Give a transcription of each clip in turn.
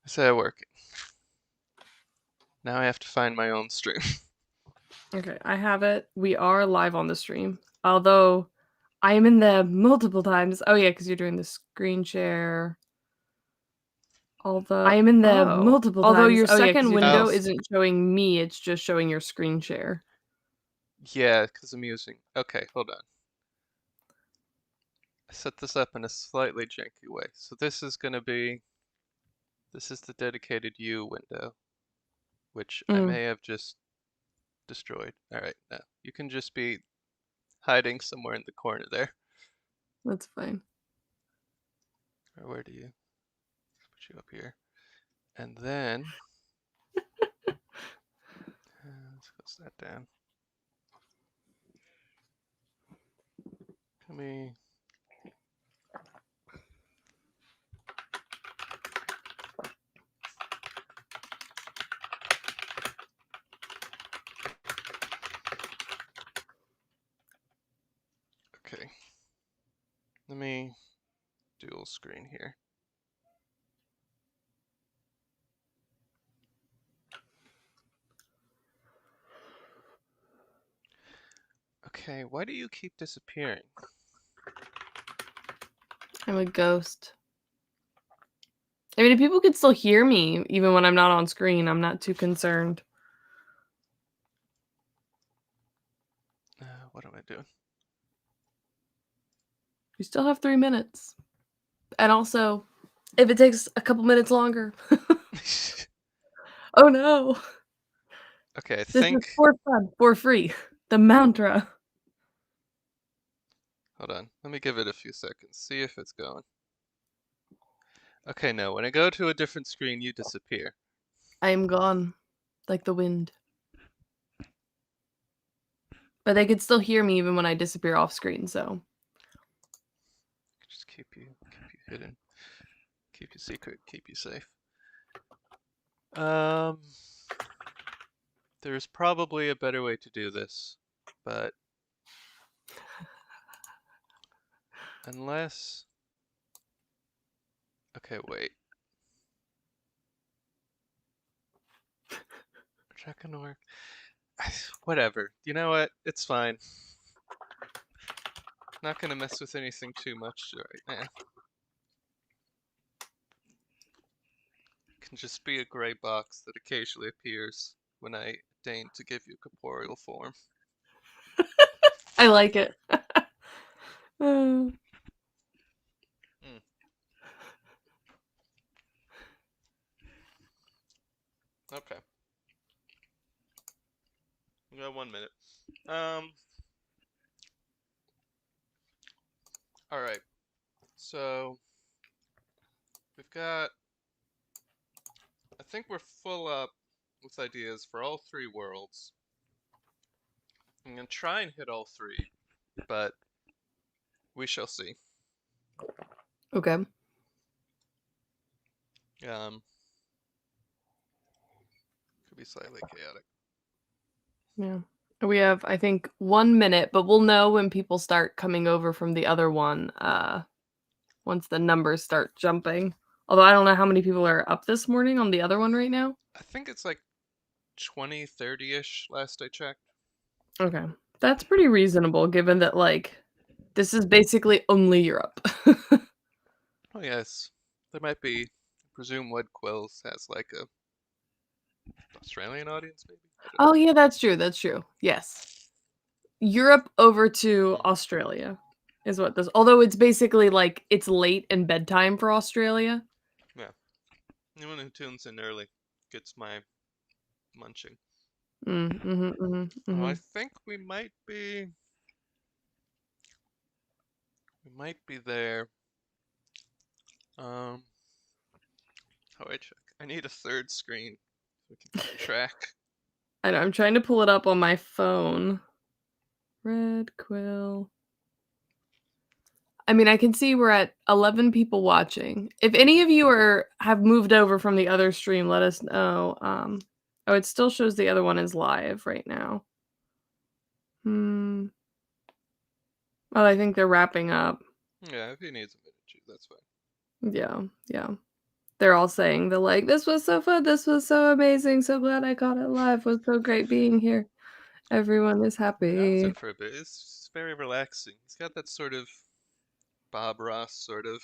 Is that working? Now I have to find my own stream. Okay, I have it. We are live on the stream. Although I am in there multiple times. Oh yeah, because you're doing the screen share. Although I am in there multiple times. Although your second window isn't showing me, it's just showing your screen share. Yeah, because I'm using... Okay, hold on. I set this up in a slightly janky way. So this is going to be... This is the dedicated you window, which I may have just destroyed. Alright, now you can just be hiding somewhere in the corner there. That's fine. Or where do you... Put you up here. And then... let's close that down. Let me... Okay. Let me dual screen here. Okay, why do you keep disappearing? I'm a ghost. I mean, if people could still hear me, even when I'm not on screen, I'm not too concerned. What am I doing? We still have 3 minutes. And also, if it takes a couple minutes longer. Oh no. Okay, I This think... is for fun, for free. The mantra. Hold on, let me give it a few seconds, see if it's going. Okay, no, when I go to a different screen, you disappear. I am gone, like the wind. But they could still hear me even when I disappear off screen, so. Just keep you hidden. Keep you secret, keep you safe. There's probably a better way to do this, but... Unless... Okay, wait. Is that gonna work? Whatever. You know what? It's fine. Not gonna mess with anything too much right now. It can just be a gray box that occasionally appears when I deign to give you corporeal form. I like it. Okay. We got 1 minute. Alright. So we've got... I think we're full up with ideas for all 3 worlds. I'm gonna try and hit all 3, but we shall see. Okay. Could be slightly chaotic. Yeah. We have, I think, 1 minute, but we'll know when people start coming over from the other one, once the numbers start jumping. Although I don't know how many people are up this morning on the other one right now. I think it's like 20, 30-ish last I checked. Okay. That's pretty reasonable given that, like, this is basically only Europe. Oh yes. There might be... I presume Wood Quills has like a Australian audience, maybe? Oh yeah, that's true. That's true. Yes. Europe over to Australia is what this. Although it's basically like it's late in bedtime for Australia. Yeah. Anyone who tunes in early gets my munching. Oh, I think we might be there. How do I check? I need a third screen so we can keep track. I know. I'm trying to pull it up on my phone. Red Quill. I mean, I can see we're at 11 people watching. If any of you have moved over from the other stream, let us know. Oh, it still shows the other one is live right now. Well, I think they're wrapping up. Yeah, if he needs a minute, that's fine. Yeah. They're all saying they're like, "This was so fun. This was so amazing. So glad I caught it live. It was so great being here. Everyone is I was happy." it for a bit. It's very relaxing. He's got that sort of Bob Ross sort of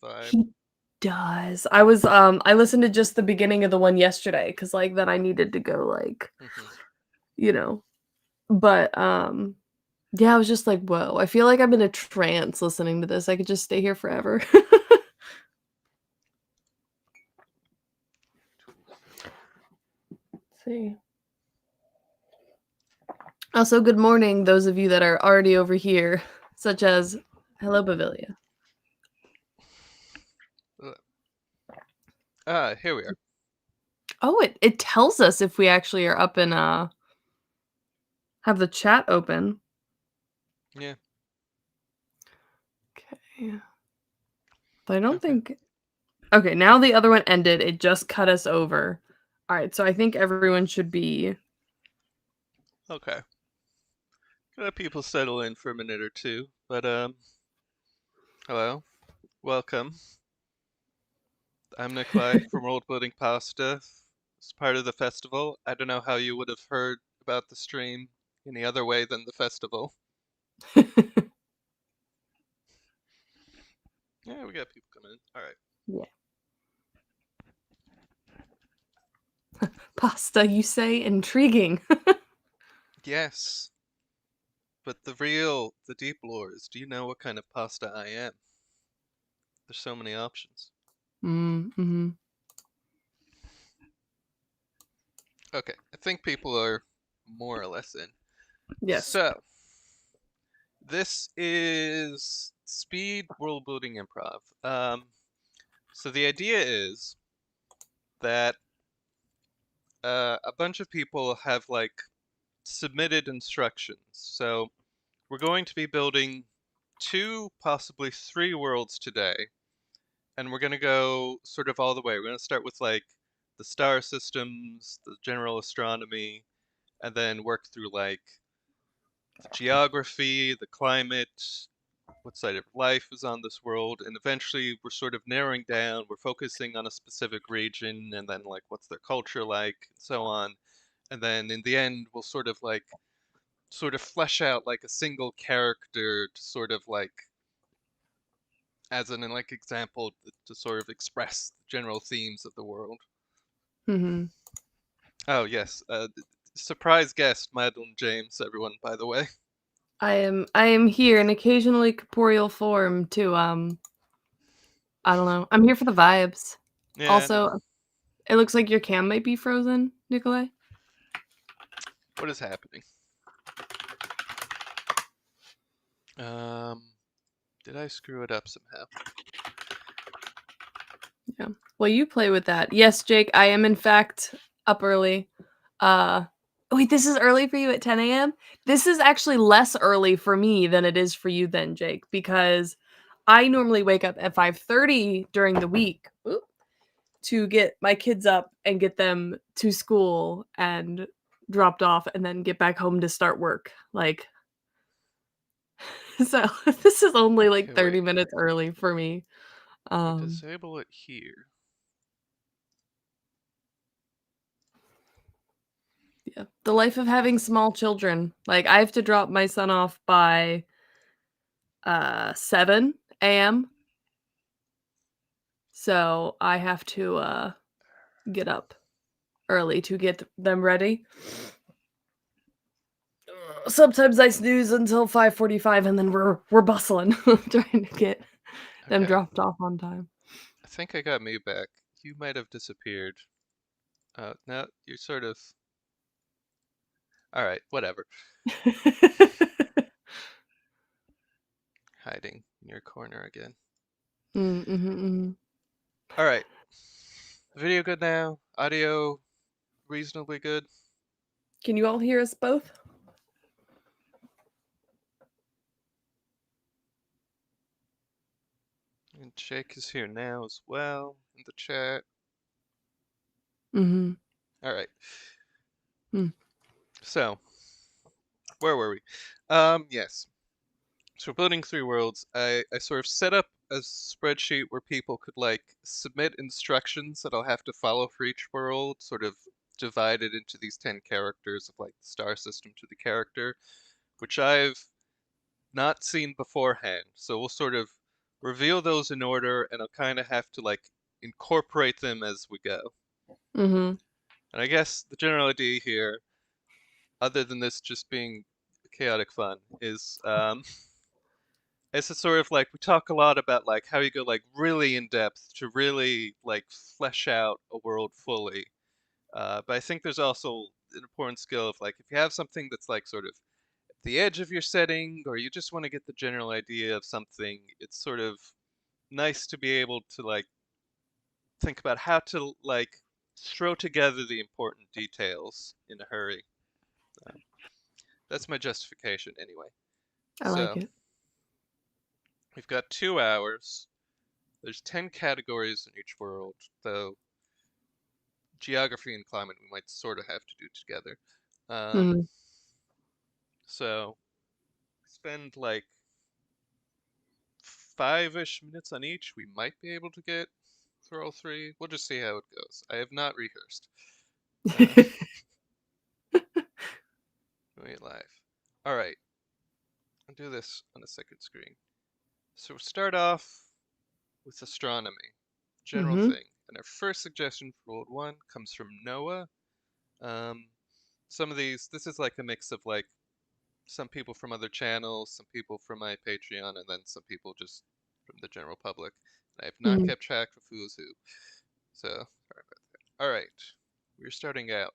vibe. He does. I listened to just the beginning of the one yesterday because like then I needed to go like, you know. But yeah, I was just like, whoa, I feel like I'm in a trance listening to this. I could just stay here forever. Let's see. Also, good morning, those of you that are already over here, such as hello, Bavalia. Here we are. Oh, it tells us if we actually are up and have the chat open. Yeah. Okay. But I don't Okay. think. Okay, now the other one ended. It just cut us over. All right, so I think everyone should be. Okay. Let people settle in for a minute or two. But hello, welcome. I'm Nikolai from Worldbuilding Pasta. It's part of the festival. I don't know how you would have heard about the stream any other way than the festival. Yeah, we got people coming in. All right. Yeah. Pasta, you say? Intriguing. Yes, but the deep lore is, do you know what kind of pasta I am? There's so many options. Mm-hmm. Okay, I think people are more or less in. Yes. So, this is speed world building improv. So the idea is that a bunch of people have like submitted instructions. So we're going to be building 2, possibly 3 worlds today, and we're going to go sort of all the way. We're going to start with like the star systems, the general astronomy, and then work through like the geography, the climate, what side of life is on this world, and eventually we're sort of narrowing down, we're focusing on a specific region, and then like what's their culture like, and so on. And then in the end, we'll sort of flesh out like a single character to sort of like as an like example to sort of express the general themes of the world. Mm-hmm. Oh yes, surprise guest Madeline James, everyone, by the way. I am here in occasionally corporeal form to I don't know. I'm here for the vibes. Yeah, I know. Also, it looks like your cam might be frozen, Nikolai. What is happening? Um, did I screw it up somehow? Yeah. Well, you play with that. Yes, Jake, I am in fact up early. Uh wait, this is early for you at 10 a.m.? This is actually less early for me than it is for you then, Jake, because I normally wake up at 5:30 during the week to get my kids up and get them to school and dropped off and then get back home to start work. Like so this is only like Okay, 30 wait. minutes early for me. Let me Um disable it here. Yeah. The life of having small children. Like I have to drop my son off by 7 a.m. So I have to get up early to get them ready. Sometimes I snooze until 5:45 and then we're bustling trying to get them Okay, dropped off on time. I think I got me back. You might have disappeared. No, you're sort of. All right, whatever. Hiding in your corner again. Mm. All right. Video good now. Audio reasonably good. Can you all hear us both? And Jake is here now as well in the chat. Mm-hmm. All right. Mm. So, where were we? Yes. So we're building 3 worlds. I sort of set up a spreadsheet where people could like submit instructions that I'll have to follow for each world, sort of divided into these 10 characters of like the star system to the character, which I've not seen beforehand. So we'll sort of reveal those in order, and I'll kind of have to like incorporate them as we go. Mm-hmm. And I guess the general idea here, other than this just being chaotic fun, is it's a sort of like we talk a lot about like how you go like really in depth to really like flesh out a world fully. But I think there's also an important skill of like if you have something that's like sort of at the edge of your setting, or you just want to get the general idea of something, it's sort of nice to be able to like think about how to like throw together the important details in a hurry. That's my justification anyway. I like So it. we've got 2 hours. There's 10 categories in each world, though geography and climate we might sort of have to do together. Mm-hmm. So spend like 5-ish minutes on each. We might be able to get through all three. We'll just see how it goes. I have not rehearsed. Wait live. All right. I'll do this on a second screen. So we'll start off with astronomy, general Mm-hmm. thing. And our first suggestion for World 1 comes from Noah. Some of these, this is like a mix of like some people from other channels, some people from my Patreon, and then some people just from the general public. I have not Mm-hmm. kept track of who's who. So, sorry about that. All right, we're starting out.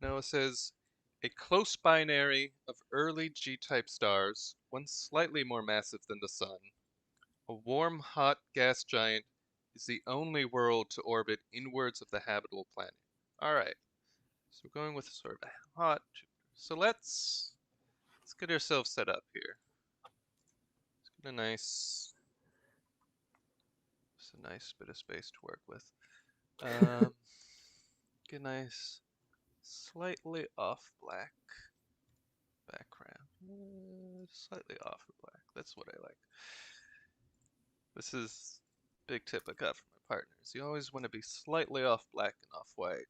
Noah says, a close binary of early G-type stars, one slightly more massive than the Sun. A warm, hot gas giant is the only world to orbit inwards of the habitable planet. All right, so we're going with sort of a hot. So let's get ourselves set up here. Let's get a nice bit of space to work with. Get a nice, slightly off black background. Slightly off black. That's what I like. This is a big tip I got from my partners. You always want to be slightly off black and off white.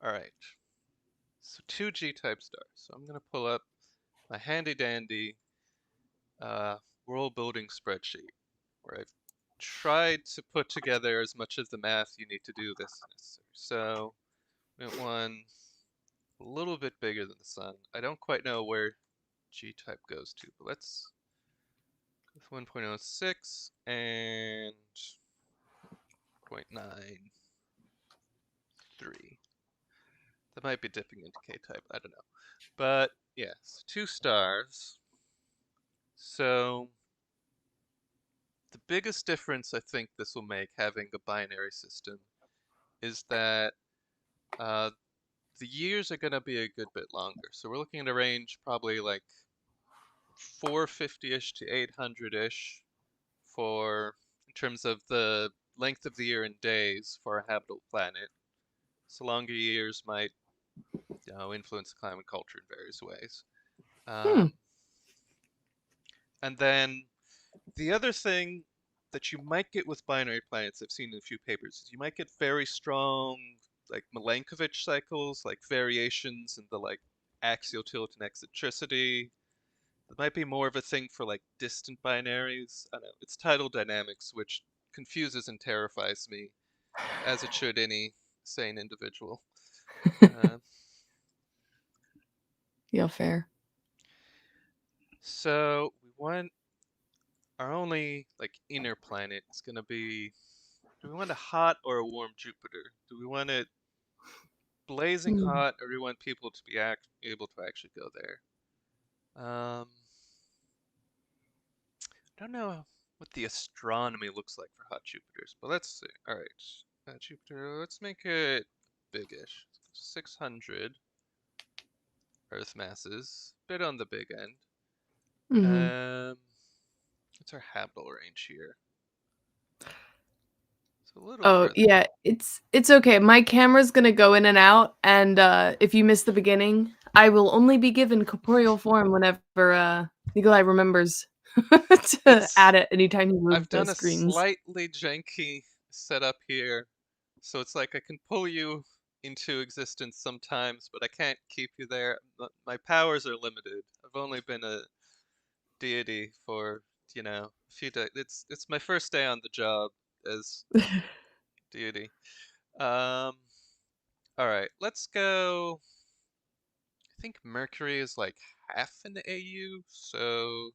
All right. So 2 G-type stars. So I'm gonna pull up my handy dandy world building spreadsheet where I've tried to put together as much of the math you need to do this necessary. So we want one a little bit bigger than the Sun. I don't quite know where G-type goes to, but let's go with 1.06 and 0.93. That might be dipping into K-type, I don't know. But yes, 2 stars. So the biggest difference I think this will make having a binary system is that uh, the years are going to be a good bit longer. So we're looking at a range probably like 450-ish to 800-ish for in terms of the length of the year in days for a habitable planet. So longer years might influence the climate culture in various ways. Hmm. And then the other thing that you might get with binary planets, I've seen in a few papers, is you might get very strong like Milankovitch cycles, like variations in the like axial tilt and eccentricity. It might be more of a thing for like distant binaries. I don't know. It's tidal dynamics, which confuses and terrifies me, as it should any sane individual. Yeah, fair. So we want our only like inner planet is gonna be. Do we want a hot or a warm Jupiter? Do we want it blazing Hmm. hot, or do we want people to be able to actually go there? I don't know what the astronomy looks like for hot Jupiters, but let's see. All right, Jupiter. Let's make it biggish. 600 Earth masses, bit on the big end. Mm-hmm. What's our habitable range here? It's a little Oh, further. yeah, it's okay. My camera's gonna go in and out, and if you miss the beginning, I will only be given corporeal form whenever Nikolai remembers. to It's add it anytime you move I've the done a screens. slightly janky setup here, so it's like I can pull you into existence sometimes, but I can't keep you there. My powers are limited. I've only been a deity for, a few days. It's my first day on the job as deity. Um, all right, let's go. I think Mercury is like half an AU, so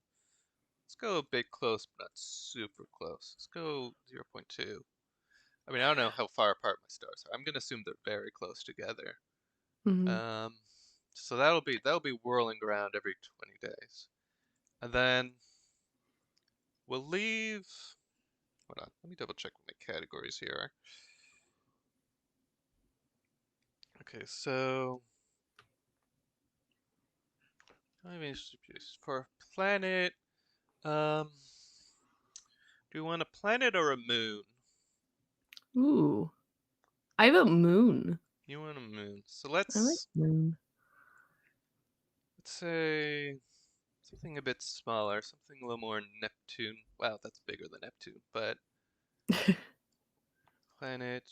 let's go a bit close, but not super close. Let's go 0.2. I mean, I don't know how far apart my stars are. I'm gonna assume they're very close together. Mhm. Um, so that'll be whirling around every 20 days, and then we'll leave. Hold on, let me double check what my categories here are. Okay, so I mean, for planet, um, do you want a planet or a moon? Ooh, I have a moon. You want a moon. So I like moon. let's say something a bit smaller, something a little more Neptune. Wow, that's bigger than Neptune, but planet.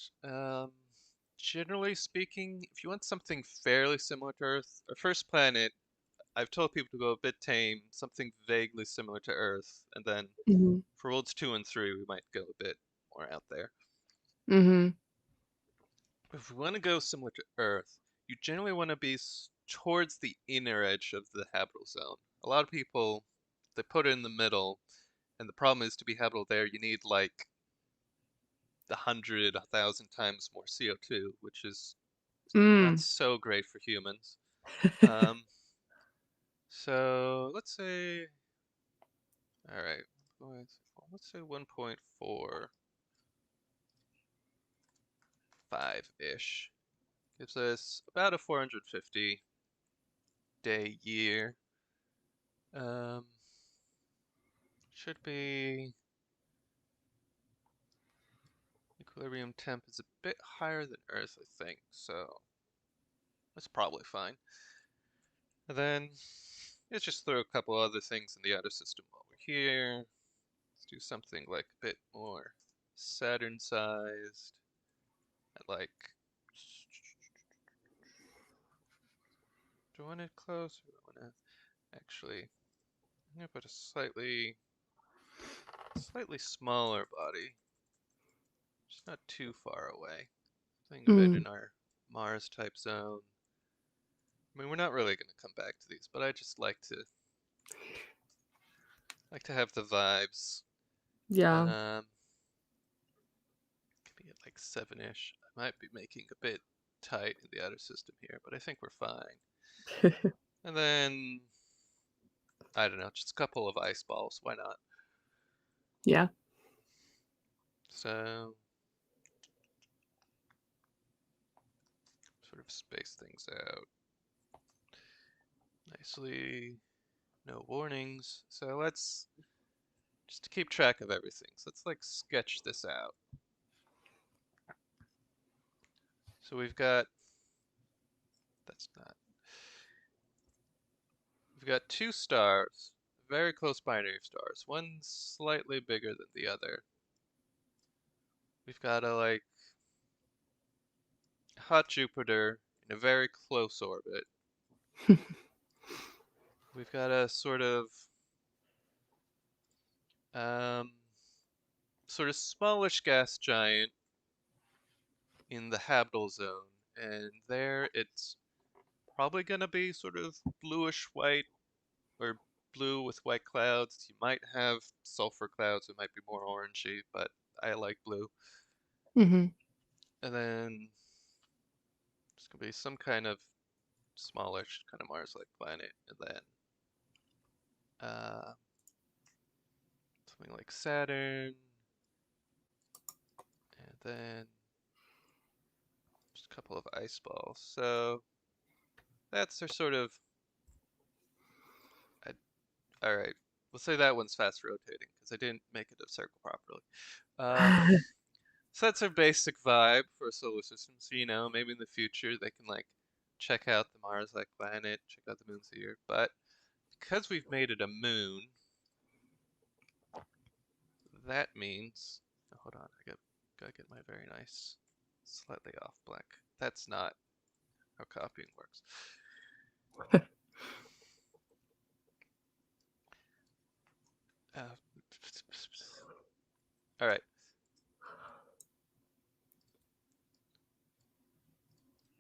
Generally speaking, if you want something fairly similar to Earth, our first planet, I've told people to go a bit tame, something vaguely similar to Earth, and then Mhm. for worlds 2 and 3, we might go a bit more out there. Mhm. If we want to go similar to Earth, you generally want to be towards the inner edge of the habitable zone. A lot of people, they put it in the middle, and the problem is to be habitable there, you need like 100, 1,000 times more CO2, which is not Mm. so great for humans. Um, so let's say, all right, let's say 1.45-ish. Gives us about a 450 day year. Um, should be equilibrium temp is a bit higher than Earth, I think, so that's probably fine. And then let's just throw a couple other things in the outer system while we're here. Let's do something like a bit more Saturn sized. Like, do I want it close or do I want to actually, I'm gonna put a slightly smaller body, just not too far away. Something a bit Mm. in our Mars type zone. I mean, we're not really gonna come back to these, but I just like to have the vibes. Yeah. Um, could be at like 7-ish. I might be making a bit tight in the outer system here, but I think we're fine. And then I don't know, just a couple of ice balls. Why not? Yeah. So sort of space things out nicely. No warnings. So let's just to keep track of everything. So let's like sketch this out. So that's not. We've got two stars, very close binary stars. One slightly bigger than the other. We've got a like hot Jupiter in a very close orbit. We've got a um, sort of smallish gas giant in the habitable zone, and there it's probably gonna be sort of bluish white or blue with white clouds. You might have sulfur clouds, it might be more orangey, but I like blue. Mhm. And then it's gonna be some kind of smallish, kind of Mars-like planet, and then uh, something like Saturn, and then just a couple of ice balls. So that's their sort of. All right, we'll say that one's fast rotating because I didn't make it a circle properly. Um, so that's our basic vibe for a solar system. So maybe in the future they can like check out the Mars-like planet, check out the moons here. But because we've made it a moon, that means, oh, hold on, gotta get my very nice, slightly off black. That's not how copying works. Uh, all right.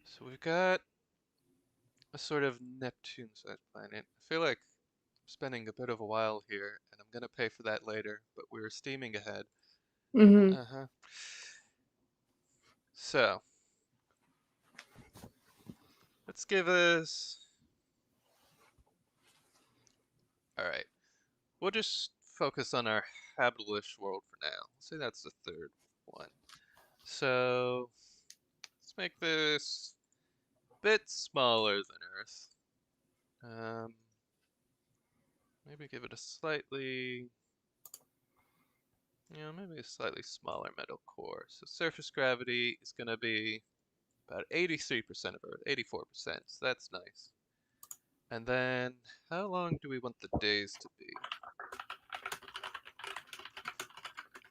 So we've got a sort of Neptune-sized planet. I feel like I'm spending a bit of a while here, and I'm gonna pay for that later, but we're steaming ahead. Hmm. Uh-huh. So, let's give us... Alright, we'll just focus on our habitable-ish world for now. Let's say that's the third one. So, let's make this a bit smaller than Earth. Um, maybe give it a slightly... maybe a slightly smaller metal core. So surface gravity is going to be about 83% of Earth, 84%, so that's nice. And then, how long do we want the days to be?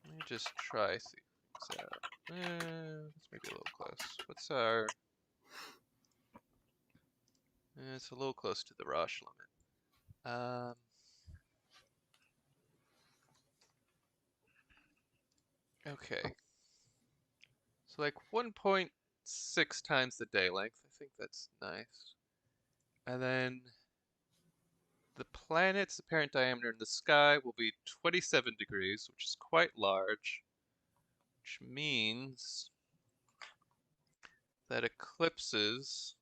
Let me just try see things out. Let's make it a little close. What's our... it's a little close to the Roche limit. Okay. So like 1.6 times the day length. I think that's nice. And then the planet's apparent diameter in the sky will be 27 degrees, which is quite large, which means that eclipses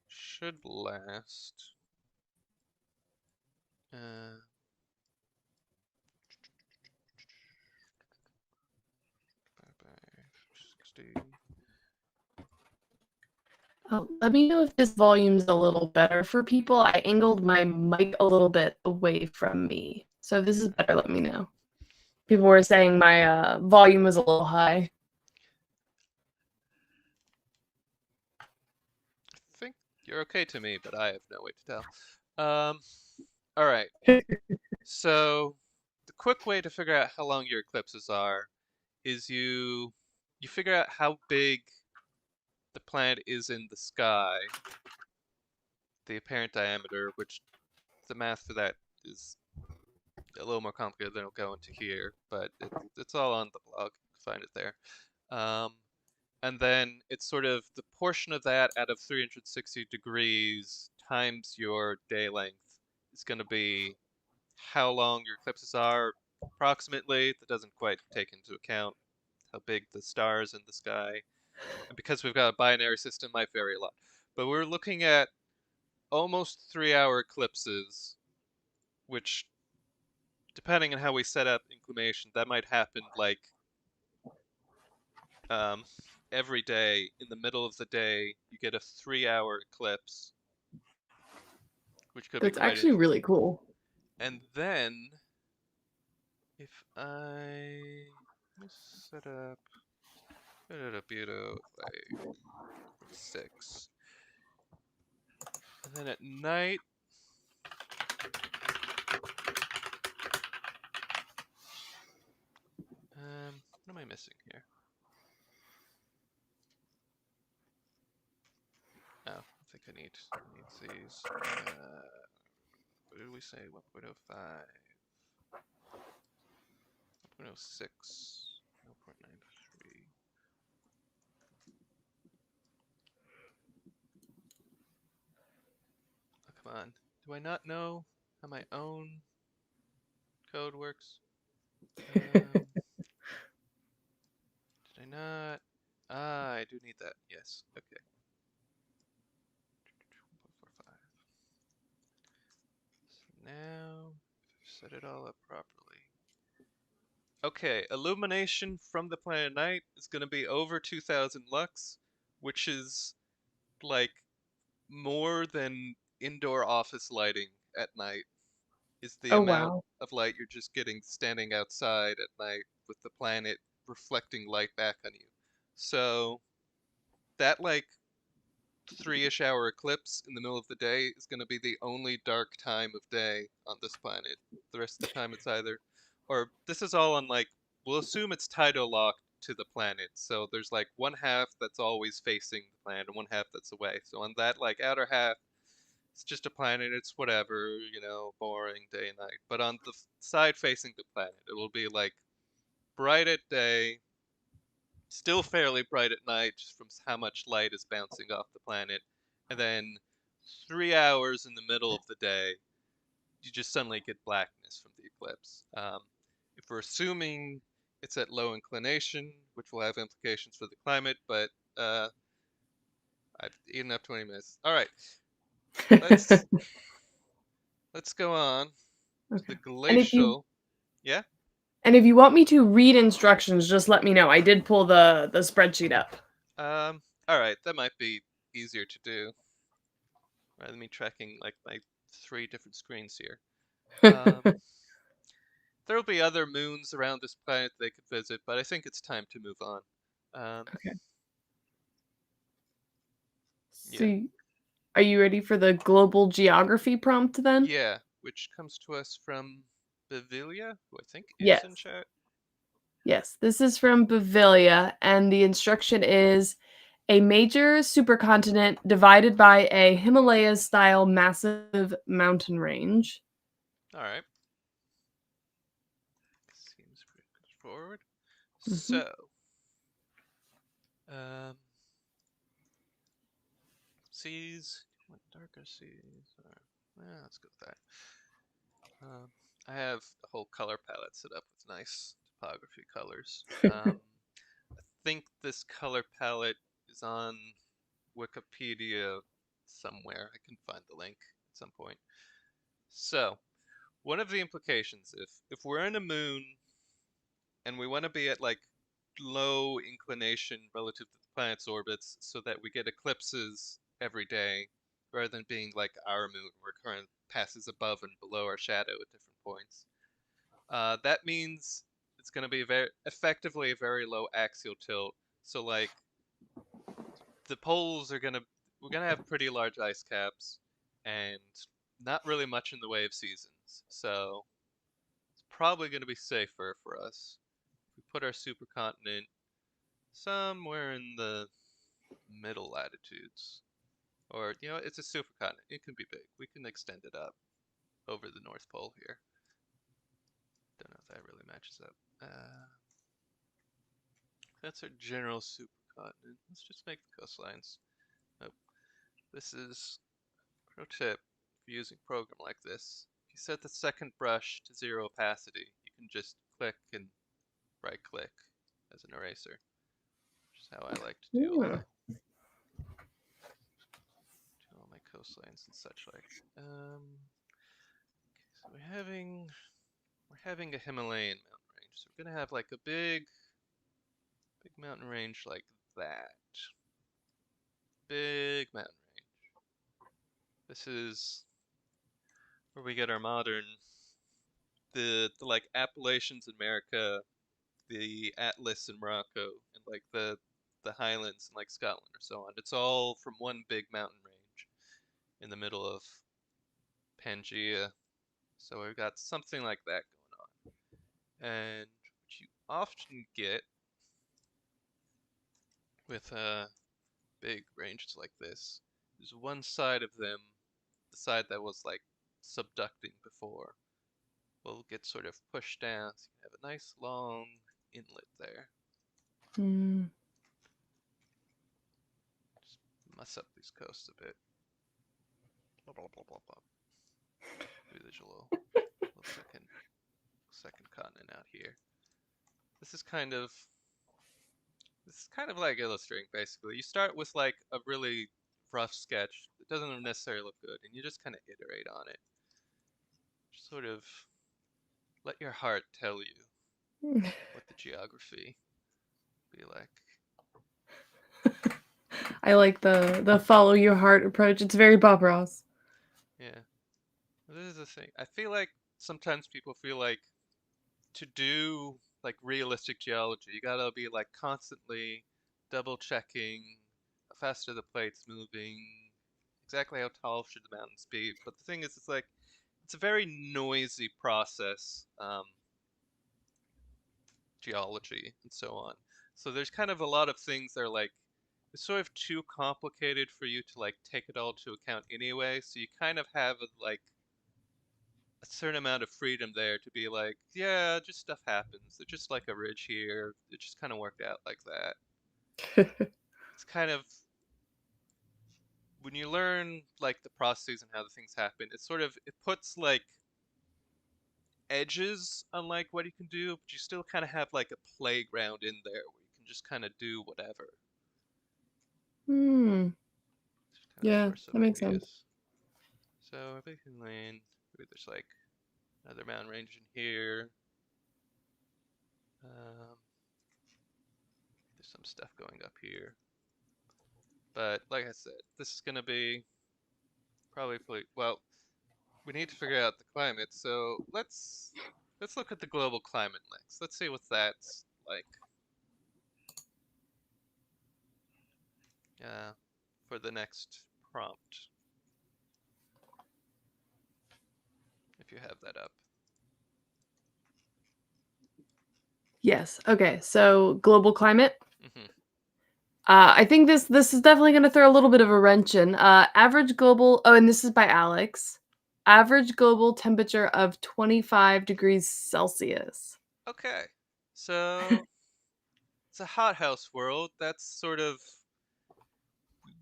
should last uh, 60. Let me know if this volume's a little better for people. I angled my mic a little bit away from me. So if this is better, let me know. People were saying my volume was a little high. I think you're okay to me, but I have no way to tell. All right. So the quick way to figure out how long your eclipses are is you figure out how big the planet is in the sky, the apparent diameter, which the math for that is a little more complicated than I'll go into here, but it's all on the blog. Find it there. Um, and then it's sort of the portion of that out of 360 degrees times your day length is going to be how long your eclipses are approximately. That doesn't quite take into account how big the stars in the sky. And because we've got a binary system, might vary a lot. But we're looking at almost 3 hour eclipses, which, depending on how we set up inclination, that might happen like um, every day. In the middle of the day, you get a 3 hour eclipse, which could be That's quite actually interesting. really cool. And then, if I let me set it up, like 6, and then at night, what am I missing here? Oh, I think I need these. What did we say? 1.05, 1.06, 0.93. Oh, come on. Do I not know how my own code works? Did I not? Ah, I do need that. Yes. Okay. 1.45. So now, set it all up properly. Okay, illumination from the planet night is going to be over 2000 lux, which is like more than indoor office lighting at night, is the Oh, amount wow. of light you're just getting standing outside at night with the planet reflecting light back on you. So that like 3-ish hour eclipse in the middle of the day is going to be the only dark time of day on this planet. The rest of the time it's either or this is all on like, we'll assume it's tidal locked to the planet. So there's like one half that's always facing the planet and one half that's away. So on that like outer half, it's just a planet, it's whatever, boring day and night. But on the side facing the planet, it will be like bright at day, still fairly bright at night just from how much light is bouncing off the planet. And then 3 hours in the middle of the day, you just suddenly get blackness from the eclipse. If we're assuming it's at low inclination, which will have implications for the climate, but I've eaten up 20 minutes. All right, let's let's go on to the Okay. And if you glacial. Yeah. and if you want me to read instructions, just let me know. I did pull the spreadsheet up. All right, that might be easier to do rather than me tracking like my three different screens here. Um, there'll be other moons around this planet they could visit, but I think it's time to move on. Um, Okay. So, yeah, are you ready for the global geography prompt then? yeah, which comes to us from Bevilia, who I think is in Yes. chat. Yes. This is from Bavalia, and the instruction is a major supercontinent divided by a Himalayas style massive mountain range. All right, seems pretty straightforward. Hmm. So, um, seas, what darker seas? Or, yeah, let's go with that. Um, I have a whole color palette set up with nice topography colors. I think this color palette is on Wikipedia somewhere. I can find the link at some point. So, one of the implications, if we're in a moon and we want to be at like low inclination relative to the planet's orbits so that we get eclipses every day rather than being like our moon where current passes above and below our shadow at different points. That means it's going to be very effectively a very low axial tilt. So like the poles are gonna we're gonna have pretty large ice caps and not really much in the way of seasons. So it's probably gonna be safer for us if we put our supercontinent somewhere in the middle latitudes. Or it's a supercontinent. It can be big. We can extend it up over the North Pole here. Don't know if that really matches up. That's our general supercontinent. Let's just make the coastlines. Nope. This is pro tip for using a program like this. If you set the second brush to 0 opacity, you can just click and right click as an eraser, which is how I like to Yeah. do all my coastlines and such like. So we're having a Himalayan mountain range. So we're gonna have like a big mountain range like that. Big mountain range. This is where we get our modern the like Appalachians in America, the Atlas in Morocco, and like the Highlands in like Scotland or so on. It's all from one big mountain range in the middle of Pangaea. So we've got something like that going on. And what you often get with big ranges like this is one side of them, the side that was like subducting before, will get sort of pushed down. So you have a nice long inlet there. Mm. Just mess up these coasts a bit. Blah blah blah blah blah. Maybe there's a little second continent out here. This is kind of this is kind of like illustrating basically. You start with like a really rough sketch that doesn't necessarily look good, and you just kind of iterate on it. Just sort of let your heart tell you what the geography be like. I like the follow your heart approach. It's very Bob Ross. Yeah, this is the thing. I feel like sometimes people feel like to do like realistic geology, you gotta be like constantly double checking how fast are the plates moving, exactly how tall should the mountains be. But the thing is, it's like it's a very noisy process. geology, and so on. So there's kind of a lot of things that are like it's sort of too complicated for you to like take it all to account anyway. So you kind of have like a certain amount of freedom there to be like, yeah, just stuff happens. There's just like a ridge here. It just kind of worked out like that. It's kind of when you learn like the processes and how the things happen, it's sort of it puts like edges on like what you can do, but you still kind of have like a playground in there where you can just kind of do whatever. Hmm. Just kind of Yeah, source some that makes sense. ideas. So Bacon Lane, maybe there's like another mountain range in here. Um, there's some stuff going up here. But like I said, this is gonna be probably well, we need to figure out the climate, so let's look at the global climate next. Let's see what that's like. For the next prompt, if you have that up. Yes. Okay. So global climate. Hmm. I think this is definitely going to throw a little bit of a wrench in. Average global. Oh, and this is by Alex. Average global temperature of 25 degrees Celsius. Okay, so it's a hothouse world. That's sort of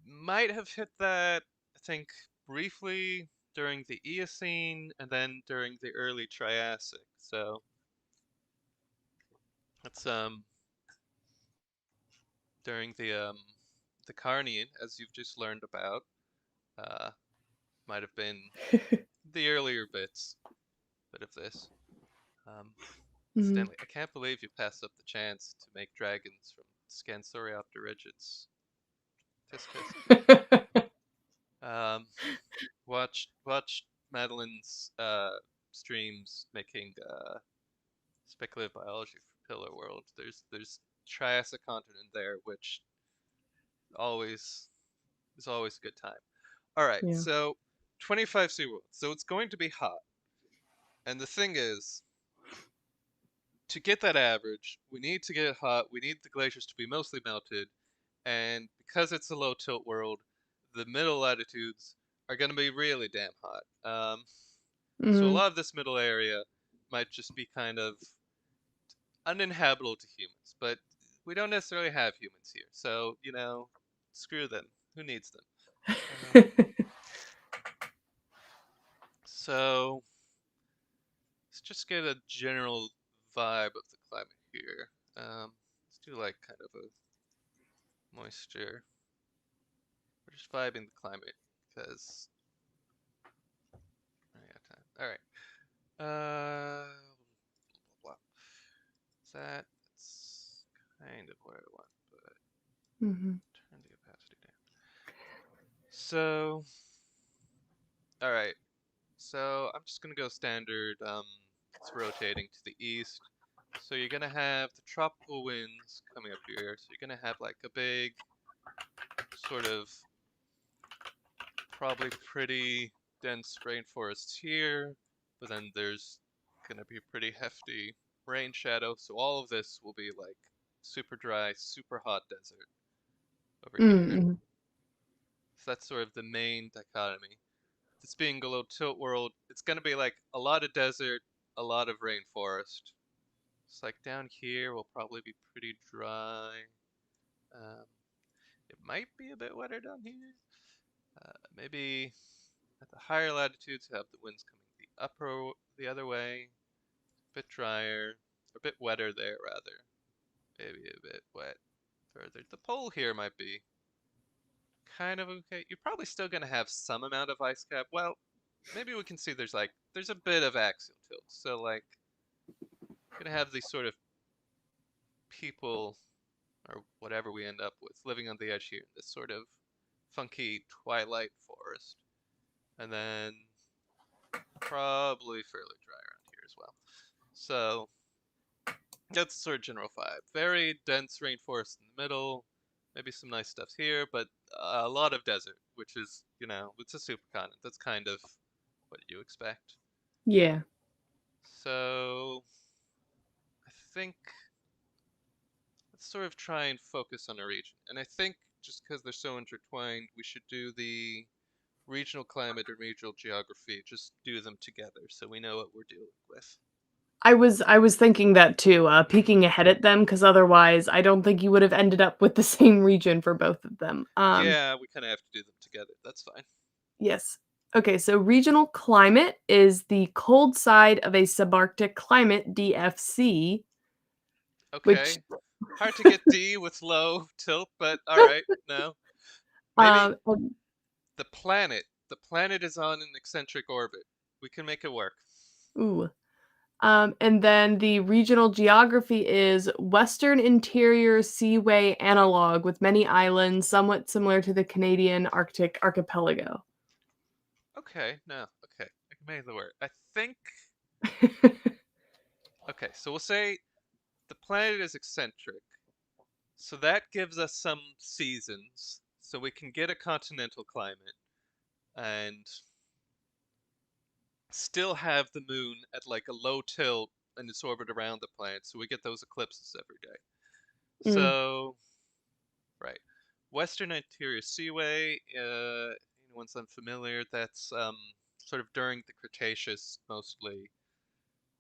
might have hit that, I think, briefly during the Eocene and then during the early Triassic. So it's during the Carnian, as you've just learned about, uh, might have been the earlier bit of this. Um, Mhm. Stanley, I can't believe you passed up the chance to make dragons from Scansoriopterigids. Tisk tisk. Um, watch Madeline's streams making speculative biology for Pillar World. There's Triassic continent there, which always is always a good time. All right, Yeah. so 25 SeaWorld. So it's going to be hot, and the thing is, to get that average, we need to get it hot. We need the glaciers to be mostly melted, and because it's a low tilt world, the middle latitudes are going to be really damn hot. So a Mhm. lot of this middle area might just be kind of uninhabitable to humans, but we don't necessarily have humans here, so screw them. Who needs them? So let's just get a general vibe of the climate here. Let's do like kind of a moisture. We're just vibing the climate because I got time. All right. Blah, blah, blah. That's kind of what I want, but Mhm. turn the opacity down. So, all right. So I'm just gonna go standard. It's rotating to the east. So you're gonna have the tropical winds coming up here. So you're gonna have like a big sort of probably pretty dense rainforest here, but then there's gonna be pretty hefty rain shadow. So all of this will be like super dry, super hot desert over here. Mhm. So that's sort of the main dichotomy. This being a low tilt world, it's gonna be like a lot of desert, a lot of rainforest. It's like down here will probably be pretty dry. Um, it might be a bit wetter down here. Maybe at the higher latitudes, have the winds coming the other way, a bit drier, a bit wetter there rather. Maybe a bit wet further. The pole here might be kind of okay. You're probably still gonna have some amount of ice cap. Well, maybe we can see there's a bit of axial tilt. So like gonna have these sort of people or whatever we end up with living on the edge here in this sort of funky twilight forest. And then probably fairly dry around here as well. So that's the sort of general vibe. Very dense rainforest in the middle, maybe some nice stuff here, but a lot of desert, which is, it's a supercontinent. That's kind of what you expect. Yeah. So I think sort of try and focus on a region. And I think just because they're so intertwined, we should do the regional climate and regional geography, just do them together so we know what we're dealing with. I was thinking that too, peeking ahead at them, because otherwise I don't think you would have ended up with the same region for both of them. Yeah, we kind of have to do them together. That's fine. Yes. Okay, so regional climate is the cold side of a subarctic climate, DFC, which Okay. Hard to get D with low tilt, but all right. No. Maybe and- the planet. The planet is on an eccentric orbit. We can make it work. ooh. And then the regional geography is Western Interior Seaway analog with many islands, somewhat similar to the Canadian Arctic archipelago. Okay, no. Okay. I can make it work. I think. Okay, so we'll say the planet is eccentric. So that gives us some seasons. So we can get a continental climate and still have the moon at like a low tilt in its orbit around the planet. So we get those eclipses every day. Mm, So, right. Western Interior Seaway, anyone's unfamiliar, that's sort of during the Cretaceous mostly.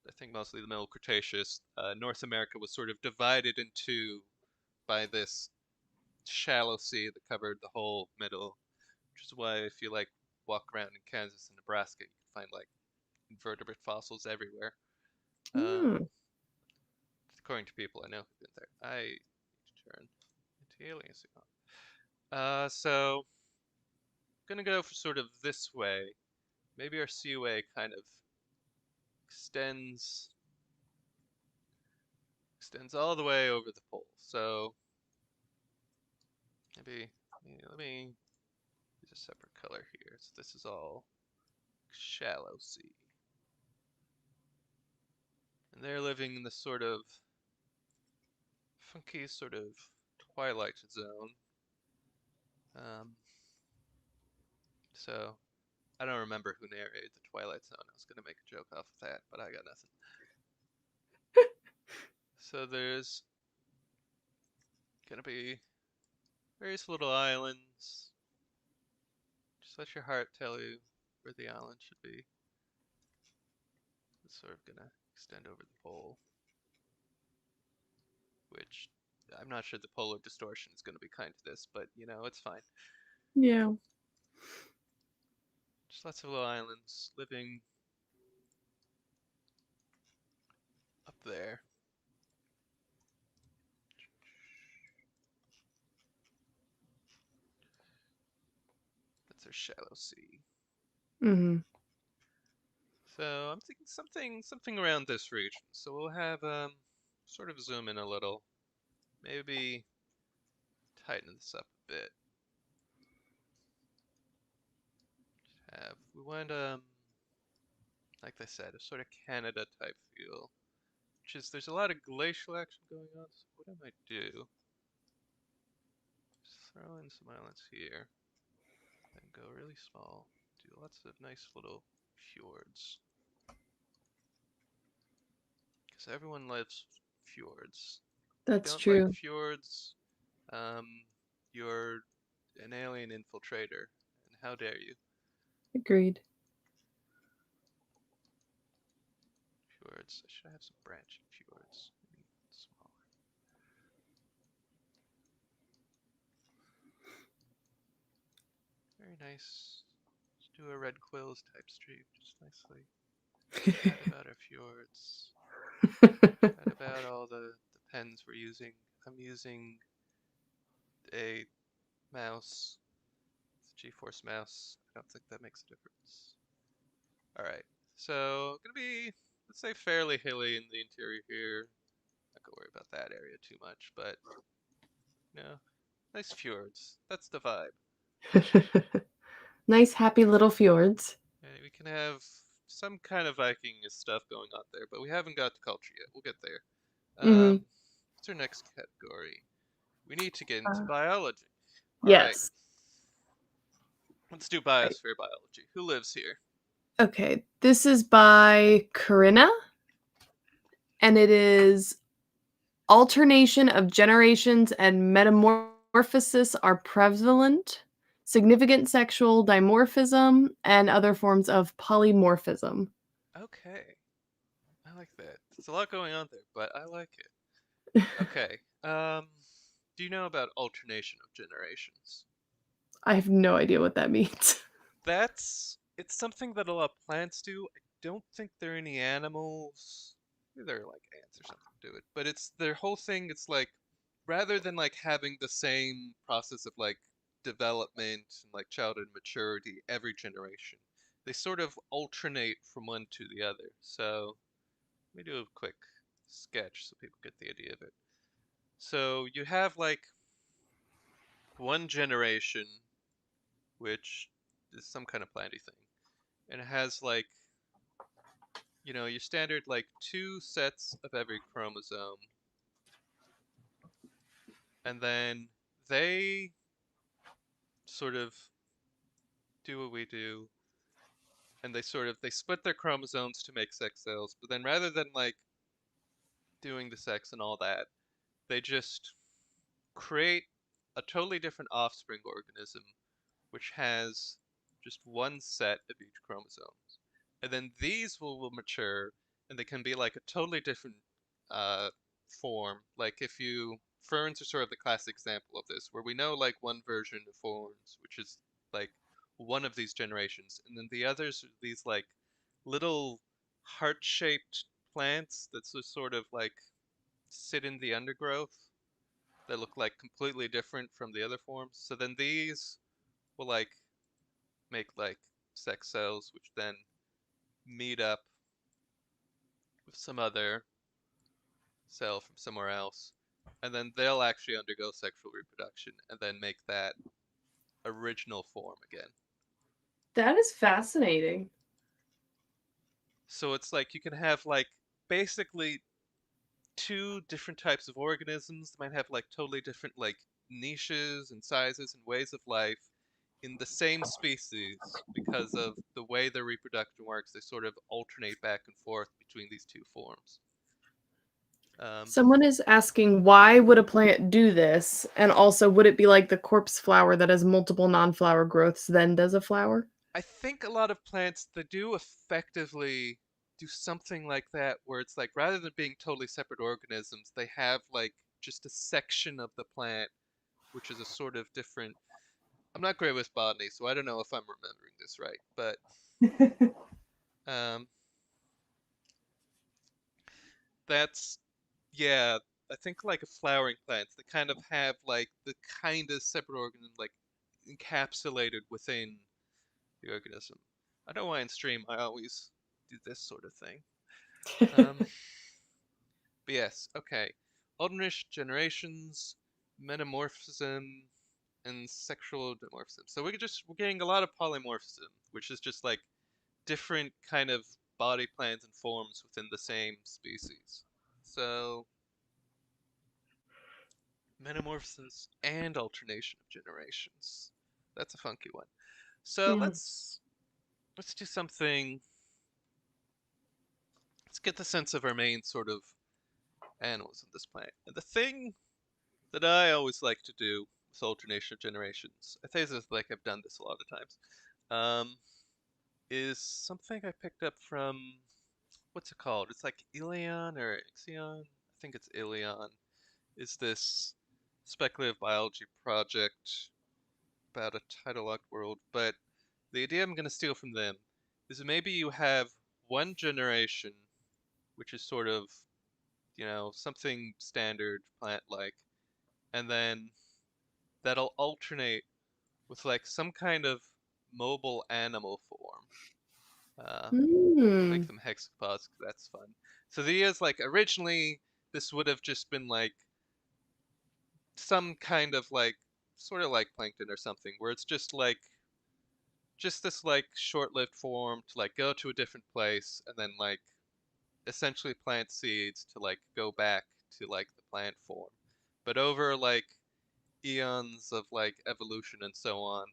I think mostly the Middle Cretaceous. North America was sort of divided in two by this shallow sea that covered the whole middle, which is why if you like walk around in Kansas and Nebraska, you can find like invertebrate fossils everywhere. Um, mm. according to people I know who've been there. I need to turn into aliens. So gonna go for sort of this way. Maybe our seaway kind of extends extends all the way over the pole. So maybe let me use a separate color here. So this is all shallow sea. And they're living in this sort of funky sort of twilight zone. Um, so I don't remember who narrated the Twilight Zone. I was gonna make a joke off of that, but I got nothing. So there's gonna be various little islands. Just let your heart tell you where the island should be. It's sort of gonna extend over the pole, which I'm not sure the polar distortion is gonna be kind to this, but you know, it's fine. Yeah. Just lots of little islands living up there. That's our shallow sea. Hmm. So I'm thinking something around this region. So we'll have sort of zoom in a little. Maybe tighten this up a bit. We want like I said, a sort of Canada type feel. Which is there's a lot of glacial action going on. So what I might do is throw in some islands here. Then go really small. Do lots of nice little fjords. Because everyone loves fjords. If you That's don't like true. fjords, um, you're an alien infiltrator. And how dare you? Agreed. Fjords. I should have some branching fjords. Maybe smaller. Very nice. Let's do a red quills type stream, just nicely. Chat about our fjords. Chat about all the pens we're using. I'm using a mouse. It's a GeForce mouse. I don't think that makes a difference. Alright. So gonna be, let's say, fairly hilly in the interior here. Not gonna worry about that area too much, but you know, nice fjords. That's the vibe. Nice, happy little fjords. And we can have some kind of Viking stuff going on there, but we haven't got to culture yet. We'll get there. Hmm. What's our next category? We need to get into Uh, biology. All right, yes. let's do Right. biosphere biology. Who lives here? Okay. This is by Corinna, and it is Alternation of generations and metamorphosis are prevalent. Significant sexual dimorphism and other forms of polymorphism. Okay, I like that. There's a lot going on there, but I like it. Okay. Do you know about alternation of generations? I have no idea what that means. It's something that a lot of plants do. I don't think there are any animals. Maybe they're like ants or something do it, but it's their whole thing. It's like rather than like having the same process of like development and like childhood maturity every generation, they sort of alternate from one to the other. So let me do a quick sketch so people get the idea of it. So you have like one generation, which is some kind of planty thing, and it has like your standard like two sets of every chromosome, and then they sort of do what we do, and they split their chromosomes to make sex cells, but then rather than like doing the sex and all that, they just create a totally different offspring organism which has just one set of each chromosome. And then these will mature, and they can be like a totally different uh, form. Like if you ferns are sort of the classic example of this, where we know like one version of ferns, which is like one of these generations, and then the others are these like little heart-shaped plants that sort of like sit in the undergrowth that look like completely different from the other forms. So then these will like make like sex cells, which then meet up with some other cell from somewhere else, and then they'll actually undergo sexual reproduction and then make that original form again. That is fascinating. So it's like you can have like basically two different types of organisms that might have like totally different like niches and sizes and ways of life in the same species because of the way their reproduction works. They sort of alternate back and forth between these two forms. Um, Someone is asking why would a plant do this? And also, would it be like the corpse flower that has multiple non-flower growths then does a flower? I think a lot of plants they do effectively do something like that where it's like rather than being totally separate organisms, they have like just a section of the plant which is a sort of different. I'm not great with botany, so I don't know if I'm remembering this right, but um that's yeah, I think like a flowering plants, they kind of have like the kind of separate organism like encapsulated within the organism. I know why in stream I always do this sort of thing. Um, but yes, okay. Alternate generations, metamorphism, and sexual dimorphism. So we're getting a lot of polymorphism, which is just like different kind of body plans and forms within the same species. So metamorphosis and alternation of generations. That's a funky one. So Mm. let's do something. Let's get the sense of our main sort of animals on this planet. And the thing that I always like to do with alternation of generations, I think it's like I've done this a lot of times, um, is something I picked up from what's it called? It's like Ilion or Ixion. I think it's Ilion. Is this speculative biology project about a tidal locked world? But the idea I'm going to steal from them is that maybe you have one generation, which is sort of something standard plant-like, and then that'll alternate with like some kind of mobile animal form. Make Mm. them hexapods. That's fun. So the idea is like originally this would have just been like some kind of like sort of like plankton or something, where it's just this like short-lived form to like go to a different place and then like essentially plant seeds to like go back to like the plant form. But over like eons of like evolution and so on,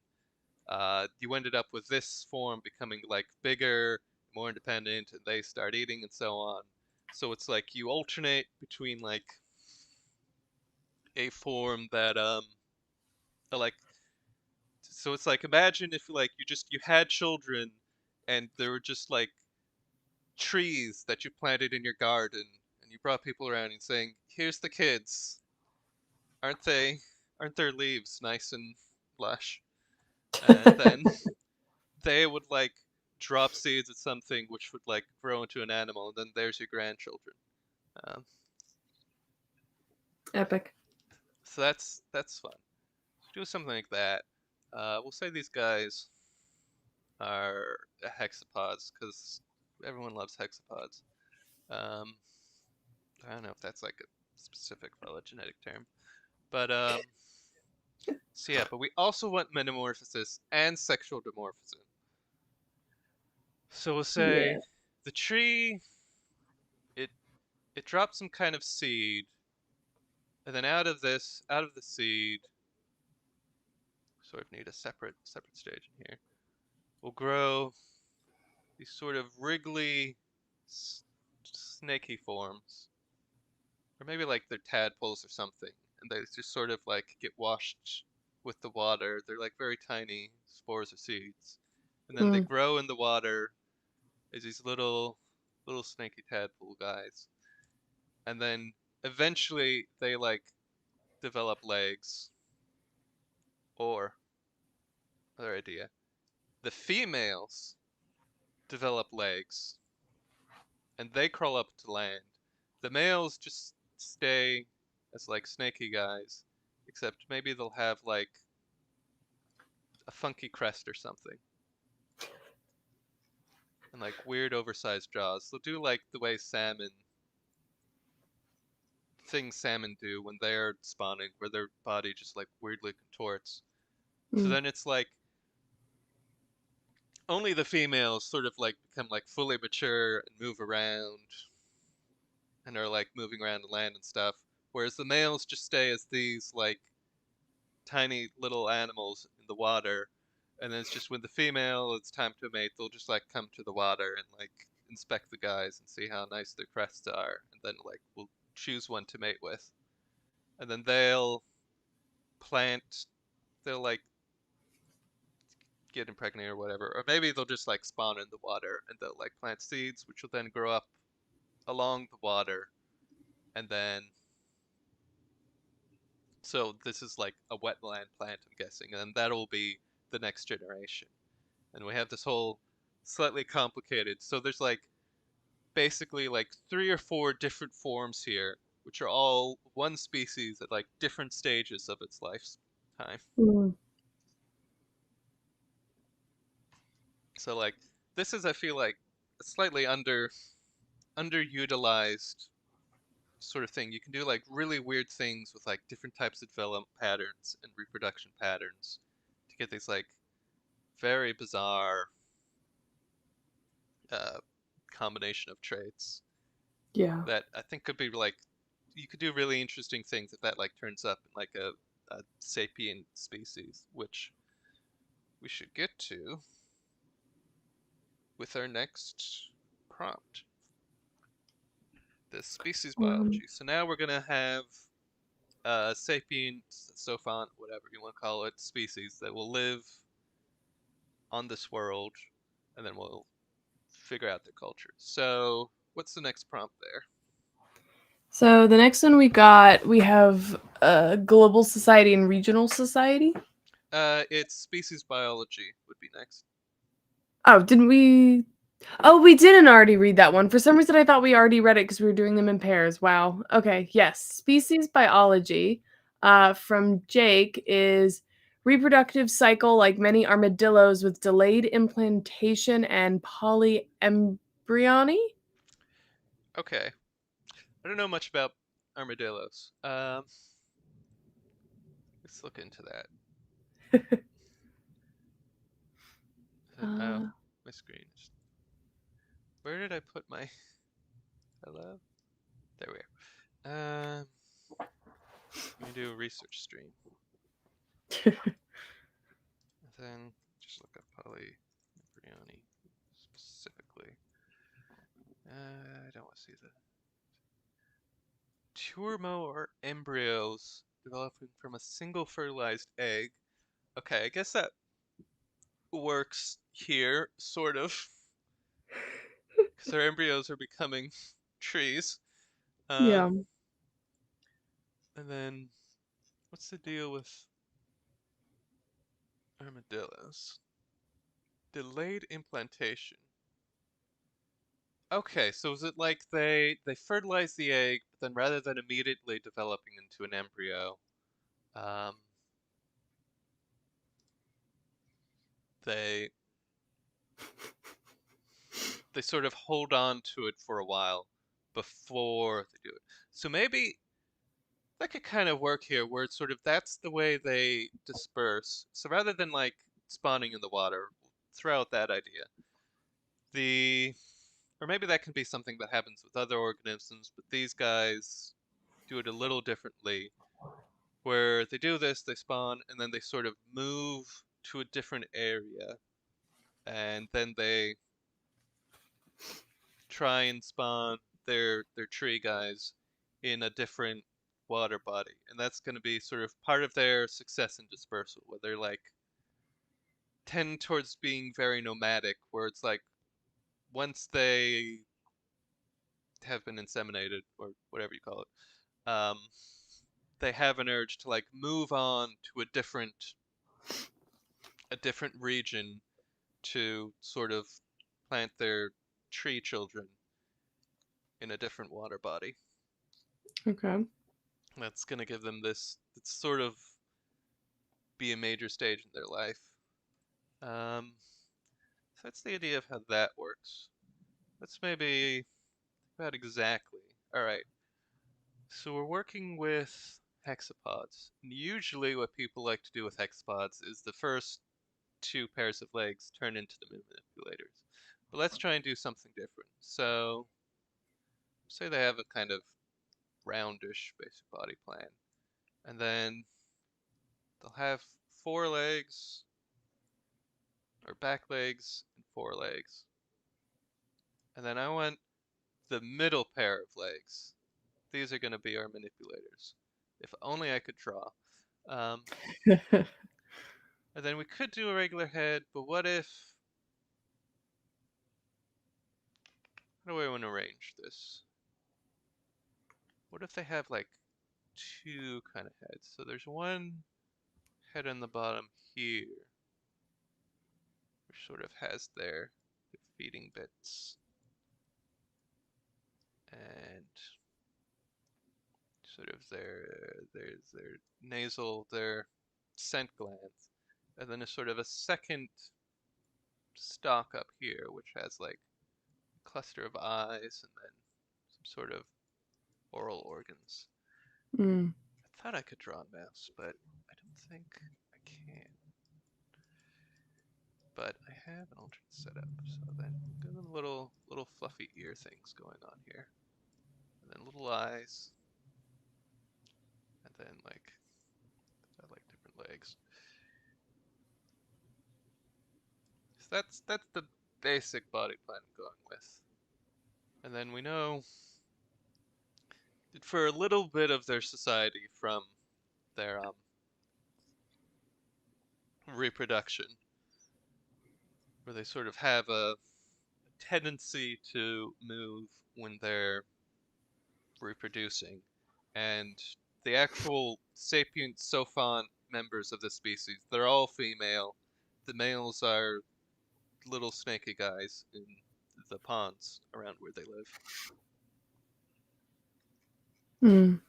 you ended up with this form becoming like bigger, more independent, and they start eating and so on. So it's like you alternate between like a form that like so it's like imagine if like you had children and there were just like trees that you planted in your garden and you brought people around and saying, "Here's the kids. Aren't they aren't their leaves nice and lush?" And then they would like drop seeds at something which would like grow into an animal and then there's your grandchildren. Um, Epic. so that's fun. Do something like that. We'll say these guys are hexapods because everyone loves hexapods. Um, I don't know if that's like a specific phylogenetic term, but so yeah. But we also want metamorphosis and sexual dimorphism. So we'll say Yeah. the tree it it drops some kind of seed, and then out of the seed, sort of need a separate stage in here. Will grow these sort of wriggly, snaky forms, or maybe like they're tadpoles or something, and they just sort of like get washed with the water. They're like very tiny spores or seeds, and then they Mm. grow in the water as these little snaky tadpole guys, and then eventually they like develop legs. Or other idea, the females develop legs and they crawl up to land. The males just stay as like snaky guys, except maybe they'll have like a funky crest or something and like weird oversized jaws. They'll do like the way things salmon do when they're spawning, where their body just like weirdly contorts. So Mm. then it's like only the females sort of like become like fully mature and move around and are like moving around the land and stuff, whereas the males just stay as these like tiny little animals in the water, and then it's just when the female it's time to mate, they'll just like come to the water and like inspect the guys and see how nice their crests are, and then like we'll choose one to mate with, and then plant, they'll like get impregnated or whatever, or maybe they'll just like spawn in the water and they'll like plant seeds, which will then grow up along the water, and then so this is like a wetland plant, I'm guessing, and that'll be the next generation. And we have this whole slightly complicated. So there's like basically like 3 or 4 different forms here, which are all one species at like different stages of its lifetime. Mm. So like this is I feel like a slightly underutilized sort of thing. You can do like really weird things with like different types of development patterns and reproduction patterns to get these like very bizarre uh, combination of traits Yeah. that I think could be like you could do really interesting things if that like turns up in like a sapient species, which we should get to with our next prompt, this species Um, biology. So now we're gonna have sapient, sophont, whatever you want to call it, species that will live on this world, and then we'll figure out their culture. So what's the next prompt there? so the next one we have global society and regional society. It's species biology would be next. Oh, didn't we? Oh, we didn't already read that one. For some reason, I thought we already read it because we were doing them in pairs. Wow. Okay. Yes. Species biology from Jake is reproductive cycle like many armadillos with delayed implantation and polyembryony. Okay, I don't know much about armadillos. Let's look into that. Oh, Uh, my screen. Where did I put my hello? There we are. Let me do a research stream. Then just look up polyembryony specifically. I don't want to see the turmo or embryos developing from a single fertilized egg. Okay, I guess that works here, sort of, because our embryos are becoming trees. Yeah. And then what's the deal with armadillos? Delayed implantation. Okay, so is it like they fertilize the egg, but then rather than immediately developing into an embryo, um, they they sort of hold on to it for a while before they do it. So maybe that could kind of work here, where it's sort of that's the way they disperse. So rather than like spawning in the water, throw out that idea. The or maybe that can be something that happens with other organisms, but these guys do it a little differently, where they do this, they spawn, and then they sort of move to a different area, and then they try and spawn their tree guys in a different water body, and that's going to be sort of part of their success in dispersal, where they're like tend towards being very nomadic, where it's like once they have been inseminated or whatever you call it, they have an urge to like move on to a different region to sort of plant their tree children in a different water body. Okay. That's gonna give them this. It's sort of be a major stage in their life. So that's the idea of how that works. Let's maybe think about exactly. All right. So we're working with hexapods. And usually, what people like to do with hexapods is the first two pairs of legs turn into the manipulators. But let's try and do something different. So, say they have a kind of roundish basic body plan, and then they'll have four legs, or back legs, and four legs. And then I want the middle pair of legs. These are going to be our manipulators. If only I could draw. Um, and then we could do a regular head, but what if... How do I want to arrange this? What if they have like two kind of heads? So there's one head on the bottom here, which sort of has their feeding bits and sort of their nasal, their scent glands, and then a sort of a second stalk up here, which has like a cluster of eyes and then some sort of oral organs. Mm. I thought I could draw a mouse, but I don't think I can. But I have an alternate setup, so then got a little fluffy ear things going on here, and then little eyes, and then like I like different legs. So that's the basic body plan I'm going with. And then we know that for a little bit of their society from their reproduction, where they sort of have a tendency to move when they're reproducing, and the actual sapient sophont members of the species, they're all female. The males are little snaky guys in the ponds around where they live. Mm.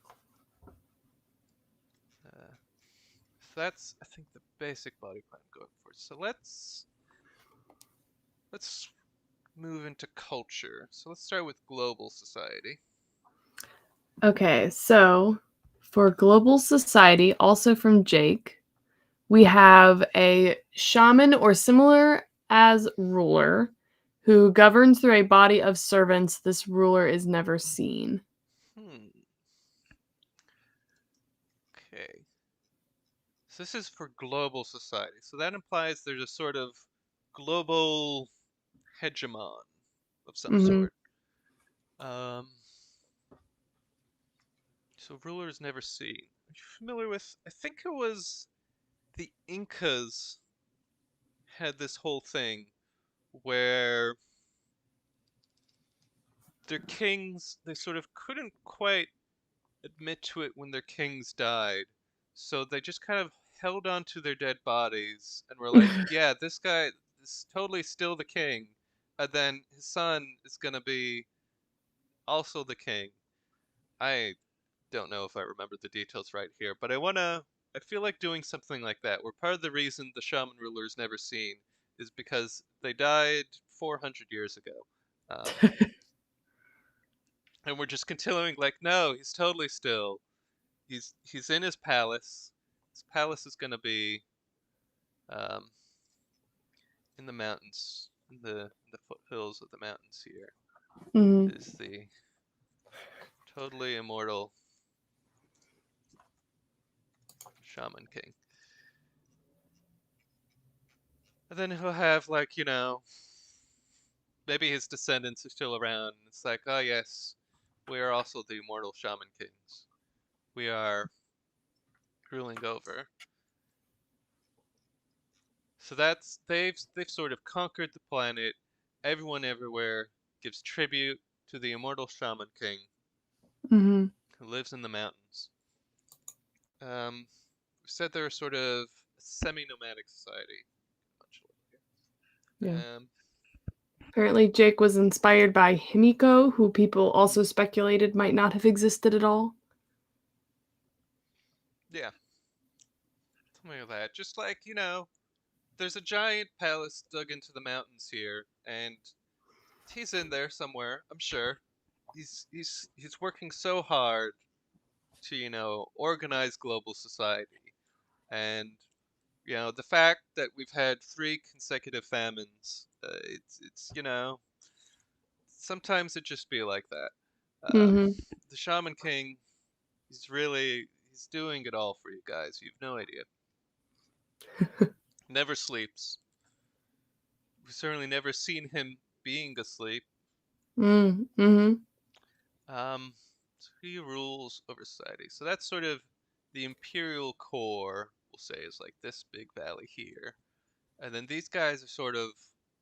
So that's, I think, the basic body plan I'm going for. So let's move into culture. So let's start with global society. Okay, so for global society, also from Jake, we have a shaman or similar as ruler who governs through a body of servants. This ruler is never seen. Hmm. Okay. So this is for global society. So that implies there's a sort of global hegemon of some Hmm. sort. Um, so ruler is never seen. you familiar with? I think it was the Incas had this whole thing where their kings, they sort of couldn't quite admit to it when their kings died. So they just kind of held on to their dead bodies and were like, yeah, this guy is totally still the king. And then his son is going to be also the king. I don't know if I remember the details right here, but I feel like doing something like that, where part of the reason the shaman ruler is never seen is because they died 400 years ago. Um, and we're just continuing like, no, he's totally still. He's in his palace. His palace is gonna be um, in the mountains, in the foothills of the mountains. Here Mhm. is the totally immortal shaman king. And then he'll have like, maybe his descendants are still around. It's like, oh yes, we are also the immortal shaman kings. We are ruling over. So they've sort of conquered the planet. Everyone everywhere gives tribute to the immortal shaman king Mhm. who lives in the mountains. We said they're sort of a semi-nomadic society. Yeah. Um, Apparently, Jake was inspired by Himiko, who people also speculated might not have existed at all. yeah, something like that. Just like, there's a giant palace dug into the mountains here, and he's in there somewhere, I'm sure. He's working so hard to, organize global society. And, the fact that we've had three consecutive famines, sometimes it just be like that. Um, Mhm. the Shaman King, he's doing it all for you guys. You've no idea. Never sleeps. We've certainly never seen him being asleep. Mm. Mhm. Um, so he rules over society. So that's sort of the imperial core, we'll say, is like this big valley here. And then these guys are sort of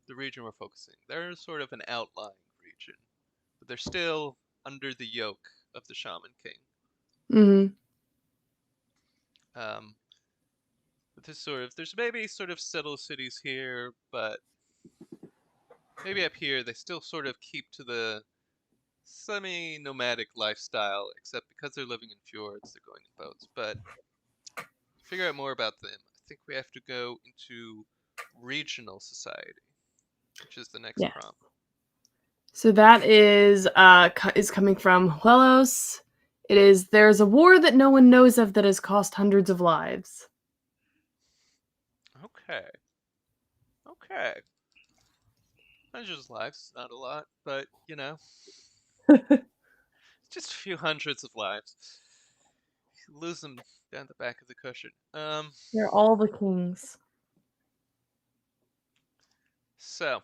the region we're focusing. They're sort of an outlying region, but they're still under the yoke of the Shaman King. Mhm. Um, but there's maybe sort of settled cities here, but maybe up here they still sort of keep to the semi-nomadic lifestyle, except because they're living in fjords, they're going in boats. But to figure out more about them, I think we have to go into regional society, which is the next Yes. prompt. So that is coming from Huelos. It is there's a war that no one knows of that has cost hundreds of lives. Okay, okay. Hundreds of lives, not a lot, but just a few hundreds of lives. You lose them down the back of the cushion. They're all the kings. So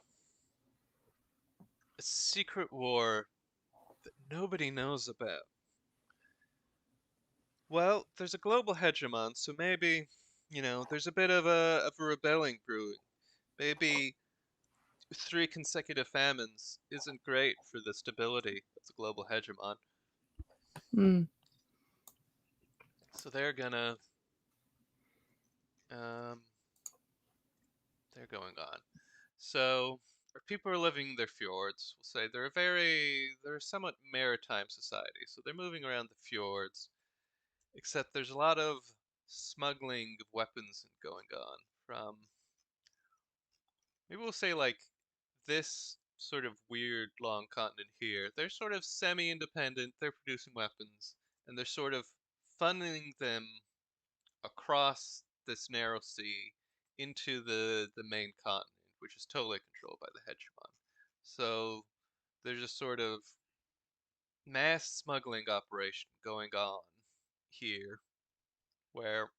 a secret war that nobody knows about. Well, there's a global hegemon, so maybe, there's a bit of a rebelling brewing. Maybe three consecutive famines isn't great for the stability of the global hegemon. Mm. So um, they're going on. So our people are living in their fjords. We'll say they're a somewhat maritime society. So they're moving around the fjords, except there's a lot of smuggling of weapons going on from, maybe we'll say, like, this sort of weird long continent here. They're sort of semi-independent. They're producing weapons, and they're sort of funneling them across this narrow sea into the main continent, which is totally controlled by the hegemon. So there's a sort of mass smuggling operation going on here, where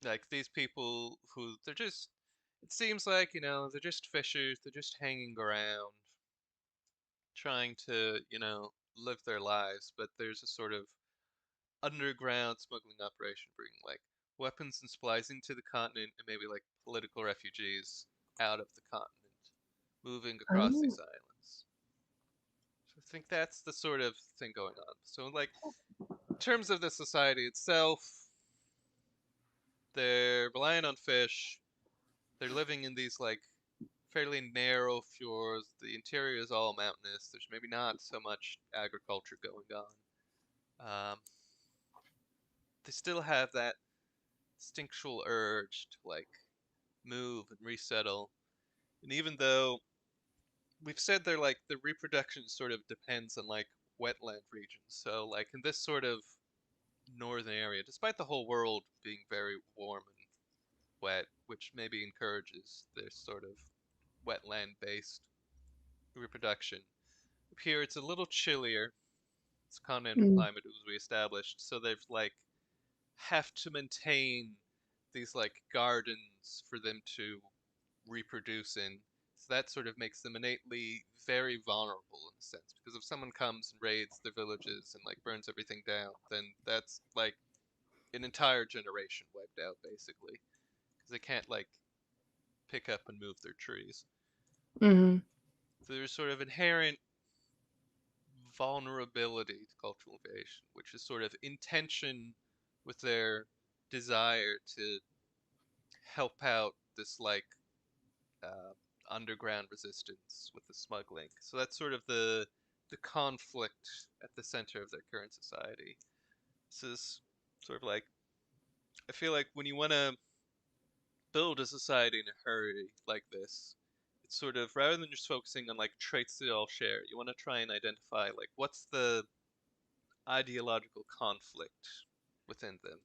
like these people who they're just, it seems like, they're just fishers, they're just hanging around trying to, live their lives, but there's a sort of underground smuggling operation, bringing like weapons and supplies into the continent, and maybe like political refugees out of the continent, moving across Oh. these islands. So I think that's the sort of thing going on. So like in terms of the society itself, they're relying on fish. They're living in these like fairly narrow fjords. The interior is all mountainous. There's maybe not so much agriculture going on. They still have that instinctual urge to like move and resettle. And even though we've said they're like the reproduction sort of depends on like wetland regions. So like in this sort of northern area, despite the whole world being very warm and wet, which maybe encourages this sort of wetland based reproduction. Up here it's a little chillier. It's continental Mm. climate as we established, so they've like have to maintain these like gardens for them to reproduce in. So that sort of makes them innately very vulnerable in a sense, because if someone comes and raids their villages and like burns everything down, then that's like an entire generation wiped out basically, because they can't like pick up and move their trees. Hmm. So there's sort of inherent vulnerability to cultural invasion, which is sort of in tension with their desire to help out this like uh, underground resistance with the smuggling. So that's sort of the conflict at the center of their current society. This is sort of like I feel like when you want to build a society in a hurry like this, it's sort of rather than just focusing on like traits they all share, you want to try and identify like what's the ideological conflict within them,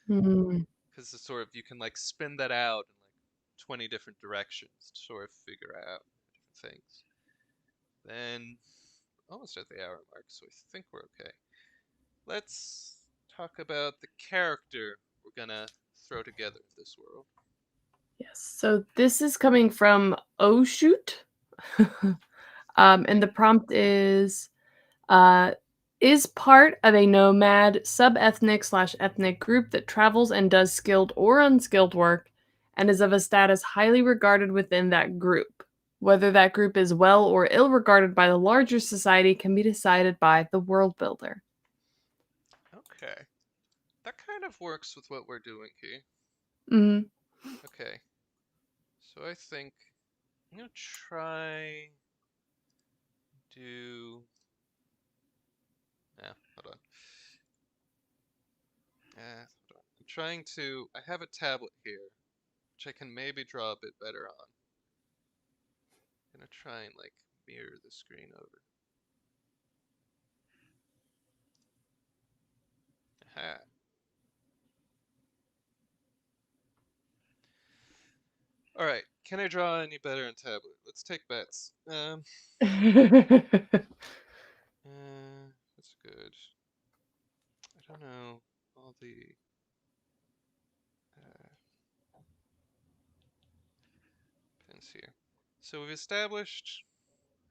Mm. because it's sort of you can like spin that out in like 20 different directions to sort of figure out different things. Then almost at the hour mark, so I think we're okay. Let's talk about the character we're gonna throw together in this world. Yes. So this is coming from Oh Shoot. And the prompt uh, is part of a nomad sub-ethnic slash ethnic group that travels and does skilled or unskilled work and is of a status highly regarded within that group. Whether that group is well or ill regarded by the larger society can be decided by the world builder. Okay, that kind of works with what we're doing here. Mm-hmm. Okay, so I think I'm gonna try do. Yeah, hold on. Hold on. I'm trying to. I have a tablet here, which I can maybe draw a bit better on. I'm gonna try and like mirror the screen over. Aha. All right. Can I draw any better on tablet? Let's take bets. That's good. I don't know all the uh, pins here. So we've established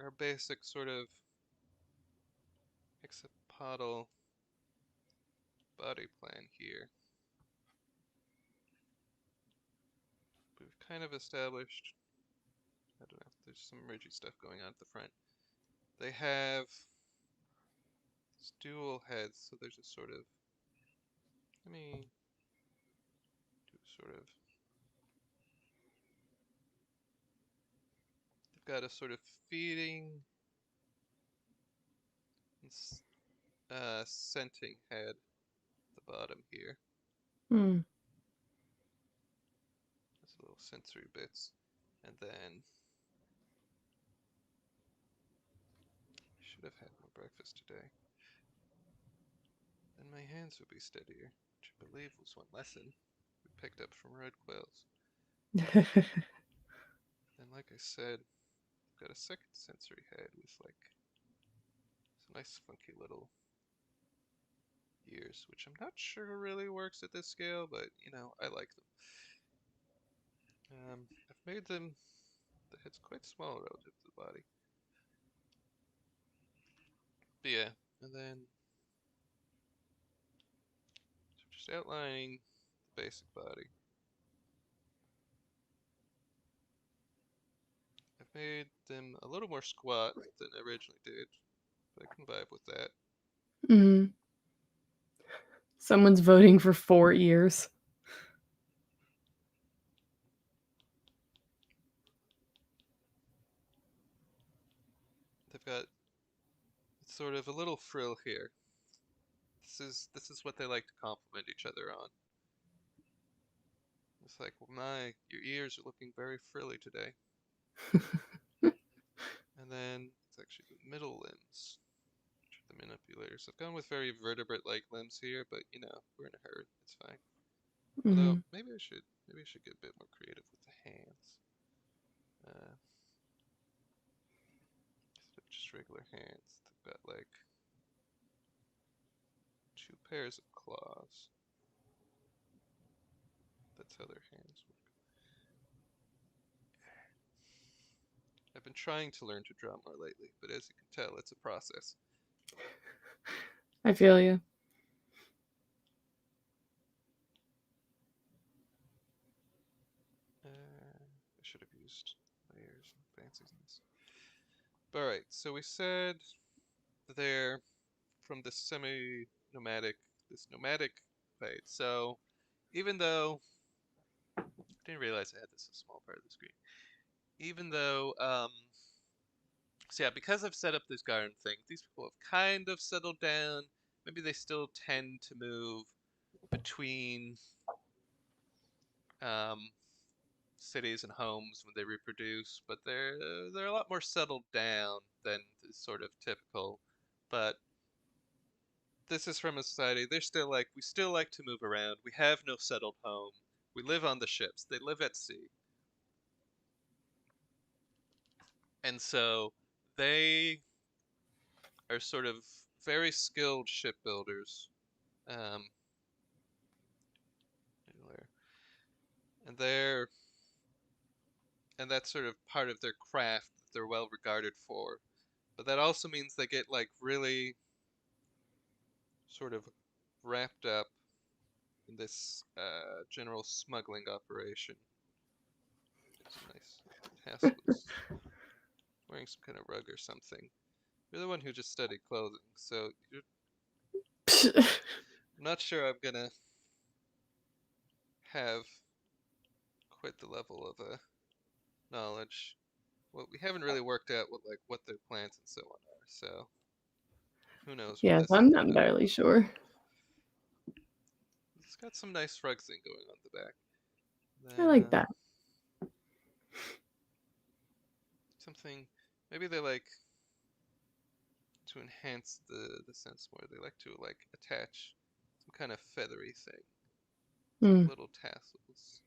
our basic sort of hexapodal body plan here. We've kind of established, I don't know, there's some ridgy stuff going on at the front. They have dual heads, so there's a sort of, let me do sort of, they've got a sort of feeding and scenting head at the bottom here. Hmm. There's little sensory bits. And then, I should have had more breakfast today. Then my hands would be steadier, which I believe was one lesson we picked up from red quills. And like I said, I've got a second sensory head with like some nice funky little ears, which I'm not sure really works at this scale, but you know, I like them. I've made them, the head's quite small relative to the body. But yeah, and then Just outlining the basic body. I've made them a little more squat than I originally did, but I can vibe with that. Mm-hmm. Someone's voting for 4 ears. They've got sort of a little frill here. This is what they like to compliment each other on. It's like, well, your ears are looking very frilly today. And then it's actually the middle limbs, which are the manipulators. I've gone with very vertebrate-like limbs here, but you know, we're in a herd. It's fine. Although Mm-hmm. maybe I should get a bit more creative with the hands. Just regular hands. They've got like 2 pairs of claws. That's how their hands work. I've been trying to learn to draw more lately, but as you can tell, it's a process. I feel you. I should have used layers and fanciness. Alright, so we said they're from this nomadic fate. So even though I didn't realize I had this a small part of the screen. Even though so yeah, because I've set up this garden thing, these people have kind of settled down. Maybe they still tend to move between um, cities and homes when they reproduce, but they're a lot more settled down than is sort of typical. But this is from a society. They're still like we still like to move around. We have no settled home. We live on the ships. They live at sea, and so they are sort of very skilled shipbuilders. Um, and they're and that's sort of part of their craft that they're well regarded for. But that also means they get like really sort of wrapped up in this general smuggling operation. Some nice tassels. Wearing some kind of rug or something. You're the one who just studied clothing, so I'm not sure I'm gonna have quite the level of knowledge. Well, we haven't really worked out what their plans and so on are, so who knows where Yes, this I'm will not end up. entirely sure. It's got some nice rug thing going on the back. I Then like that. something maybe they like to enhance the sense more. They like to like attach some kind of feathery thing. It's like Mm. little tassels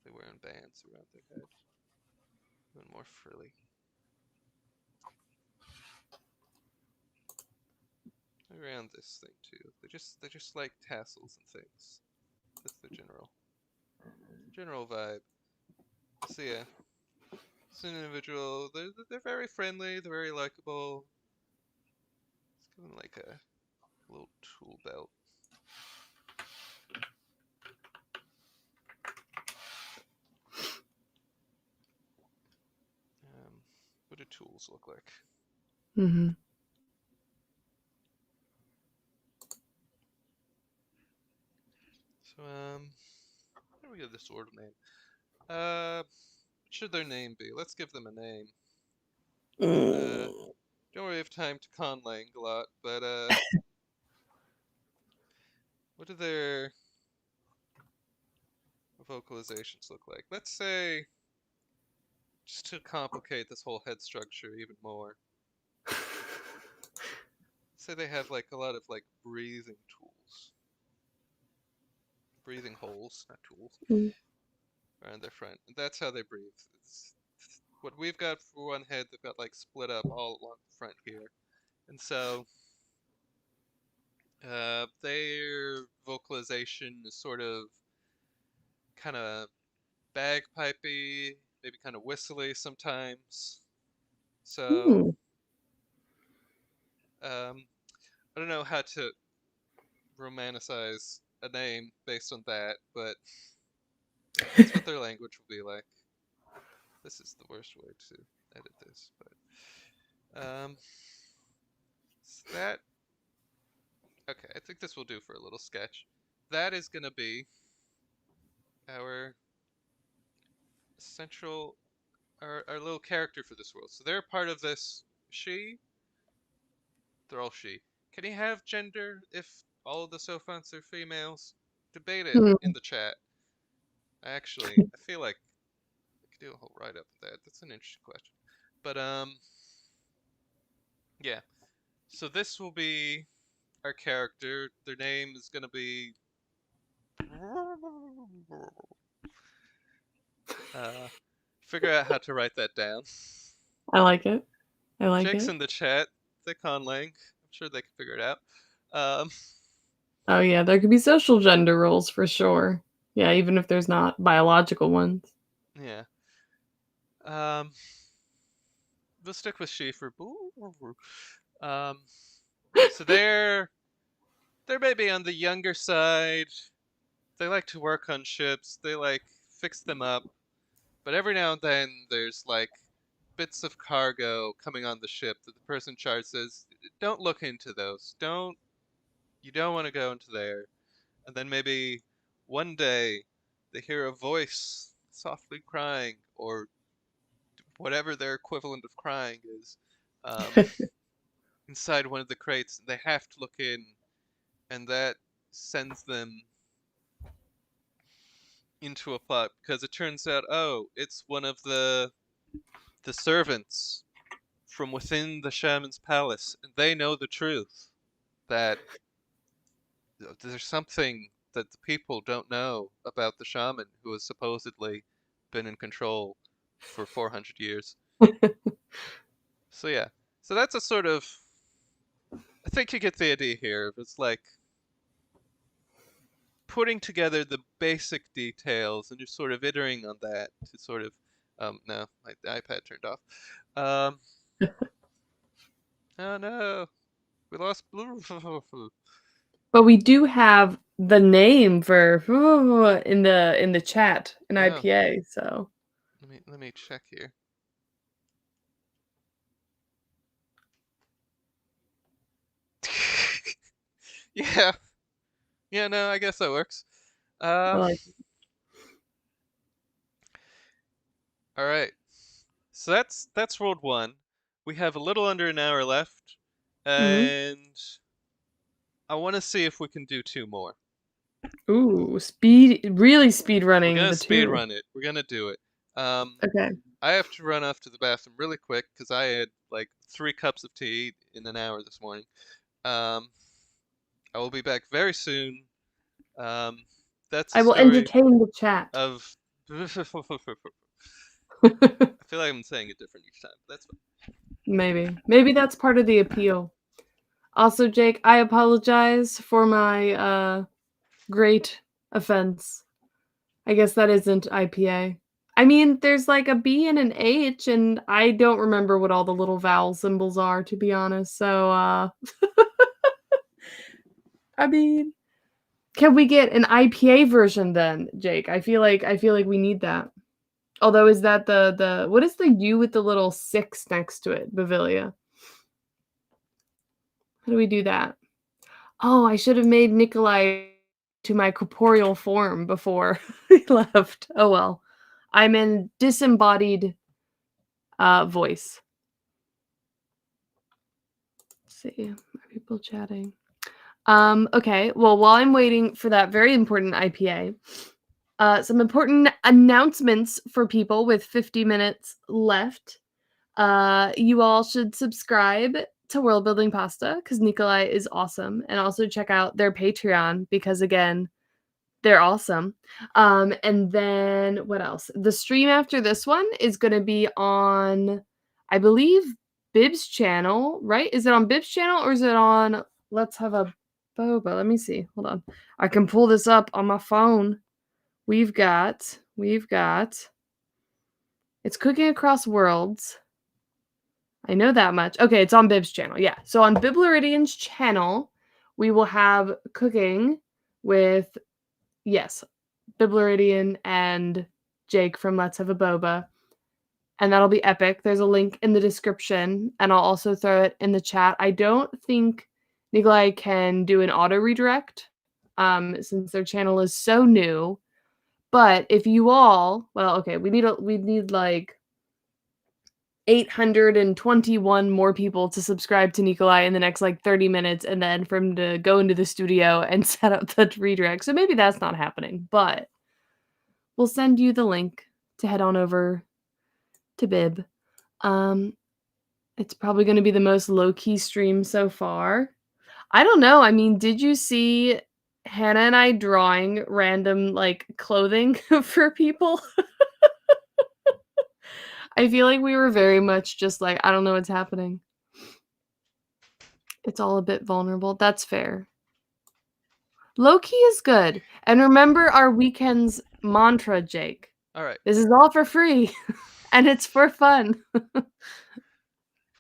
they wear in bands around their head. Even more frilly. Around this thing too. They just like tassels and things. That's the general vibe. So yeah, it's an individual. They're very friendly. They're very likable. Let's give them like a little tool belt. What do tools look like? Mm-hmm. So how do we give this sword a name? What should their name be? Let's give them a name. Don't really have time to conlang a lot, but what do their vocalizations look like? Let's say, just to complicate this whole head structure even more, say they have like a lot of like breathing tools, breathing holes, not tools, Mm. around their front. And that's how they breathe. It's what we've got for one head, they've got like split up all along the front here. And so their vocalization is sort of kind of bagpipey, maybe kind of whistly sometimes. So Mm. I don't know how to romanticize a name based on that, but that's what their language will be like. This is the worst way to edit this, but so that okay. I think this will do for a little sketch. That is gonna be our central, our little character for this world. So they're part of this she. They're all she. Can he have gender if all of the Sophons are females? Debate it Hmm. in the chat. Actually, I feel like I could do a whole write-up of that. That's an interesting question. But yeah. So this will be our character. Their name is gonna be figure out how to write that down. I like it. I like Jake's it. in the chat. The conlang. I'm sure they can figure it out. Um, Oh yeah, there could be social gender roles for sure. Yeah, even if there's not biological ones. yeah. Um, we'll stick with she for. So they're maybe on the younger side. They like to work on ships. They like fix them up. But every now and then there's like bits of cargo coming on the ship that the person in charge says, "Don't look into those. You don't want to go into there." And then maybe one day they hear a voice softly crying, or whatever their equivalent of crying is, um, inside one of the crates. And they have to look in, and that sends them into a plot because it turns out, oh, it's one of the servants from within the shaman's palace, and they know the truth that there's something that the people don't know about the shaman who has supposedly been in control for 400 years. So yeah, so that's a sort of, I think you get the idea here. It's like putting together the basic details and just sort of iterating on that to sort of, no, my iPad turned off. Um, oh no, we lost blue. But we do have the name for in the chat in Oh, IPA, so let me check here. Yeah, yeah, no, I guess that works. I Um, like all right. So that's World 1. We have a little under an hour left, Mhm. and I want to see if we can do 2 more. Ooh, really speed We're running gonna the speed 2. run it. We're gonna do it. Um, Okay. I have to run off to the bathroom really quick because I had like 3 cups of tea in an hour this morning. Um, I will be back very soon. Um, that's the I will story entertain the chat. of. I feel like I'm saying it different each time. That's fine. Maybe that's part of the appeal. Also, Jake, I apologize for my great offense. I guess that isn't IPA. I mean, there's like a B and an H, and I don't remember what all the little vowel symbols are, to be honest. So, I mean, can we get an IPA version then, Jake? I feel like we need that. Although, is that the what is the U with the little 6 next to it, Bavalia? How do we do that? Oh, I should have made Nikolai to my corporeal form before he left. Oh well. I'm in disembodied voice. Let's see. Are people chatting? Okay. Well, while I'm waiting for that very important IPA, some important announcements for people with 50 minutes left. You all should subscribe to World Building Pasta because Nikolai is awesome, and also check out their Patreon because again, they're awesome. And then what else? The stream after this one is going to be on, I believe, Bib's channel, right? Is it on Bib's channel or is it on Let's Have a Boba? Let me see. Hold on. I can pull this up on my phone. We've got it's Cooking Across Worlds. I know that much. Okay, it's on Bib's channel. Yeah. So on Biblaridian's channel, we will have cooking with, yes, Bibleridian and Jake from Let's Have a Boba. And that'll be epic. There's a link in the description, and I'll also throw it in the chat. I don't think Nikolai can do an auto redirect, since their channel is so new. But if you all, well, okay, we need like 821 more people to subscribe to Nikolai in the next like 30 minutes, and then for him to go into the studio and set up the redirect. So maybe that's not happening, but we'll send you the link to head on over to Bib. It's probably going to be the most low-key stream so far. I don't know. I mean, did you see Hannah and I drawing random like clothing for people? I feel like we were very much just like, I don't know what's happening. It's all a bit vulnerable. That's fair. Low-key is good. And remember our weekend's mantra, Jake. All right. This is all for free. And it's for fun.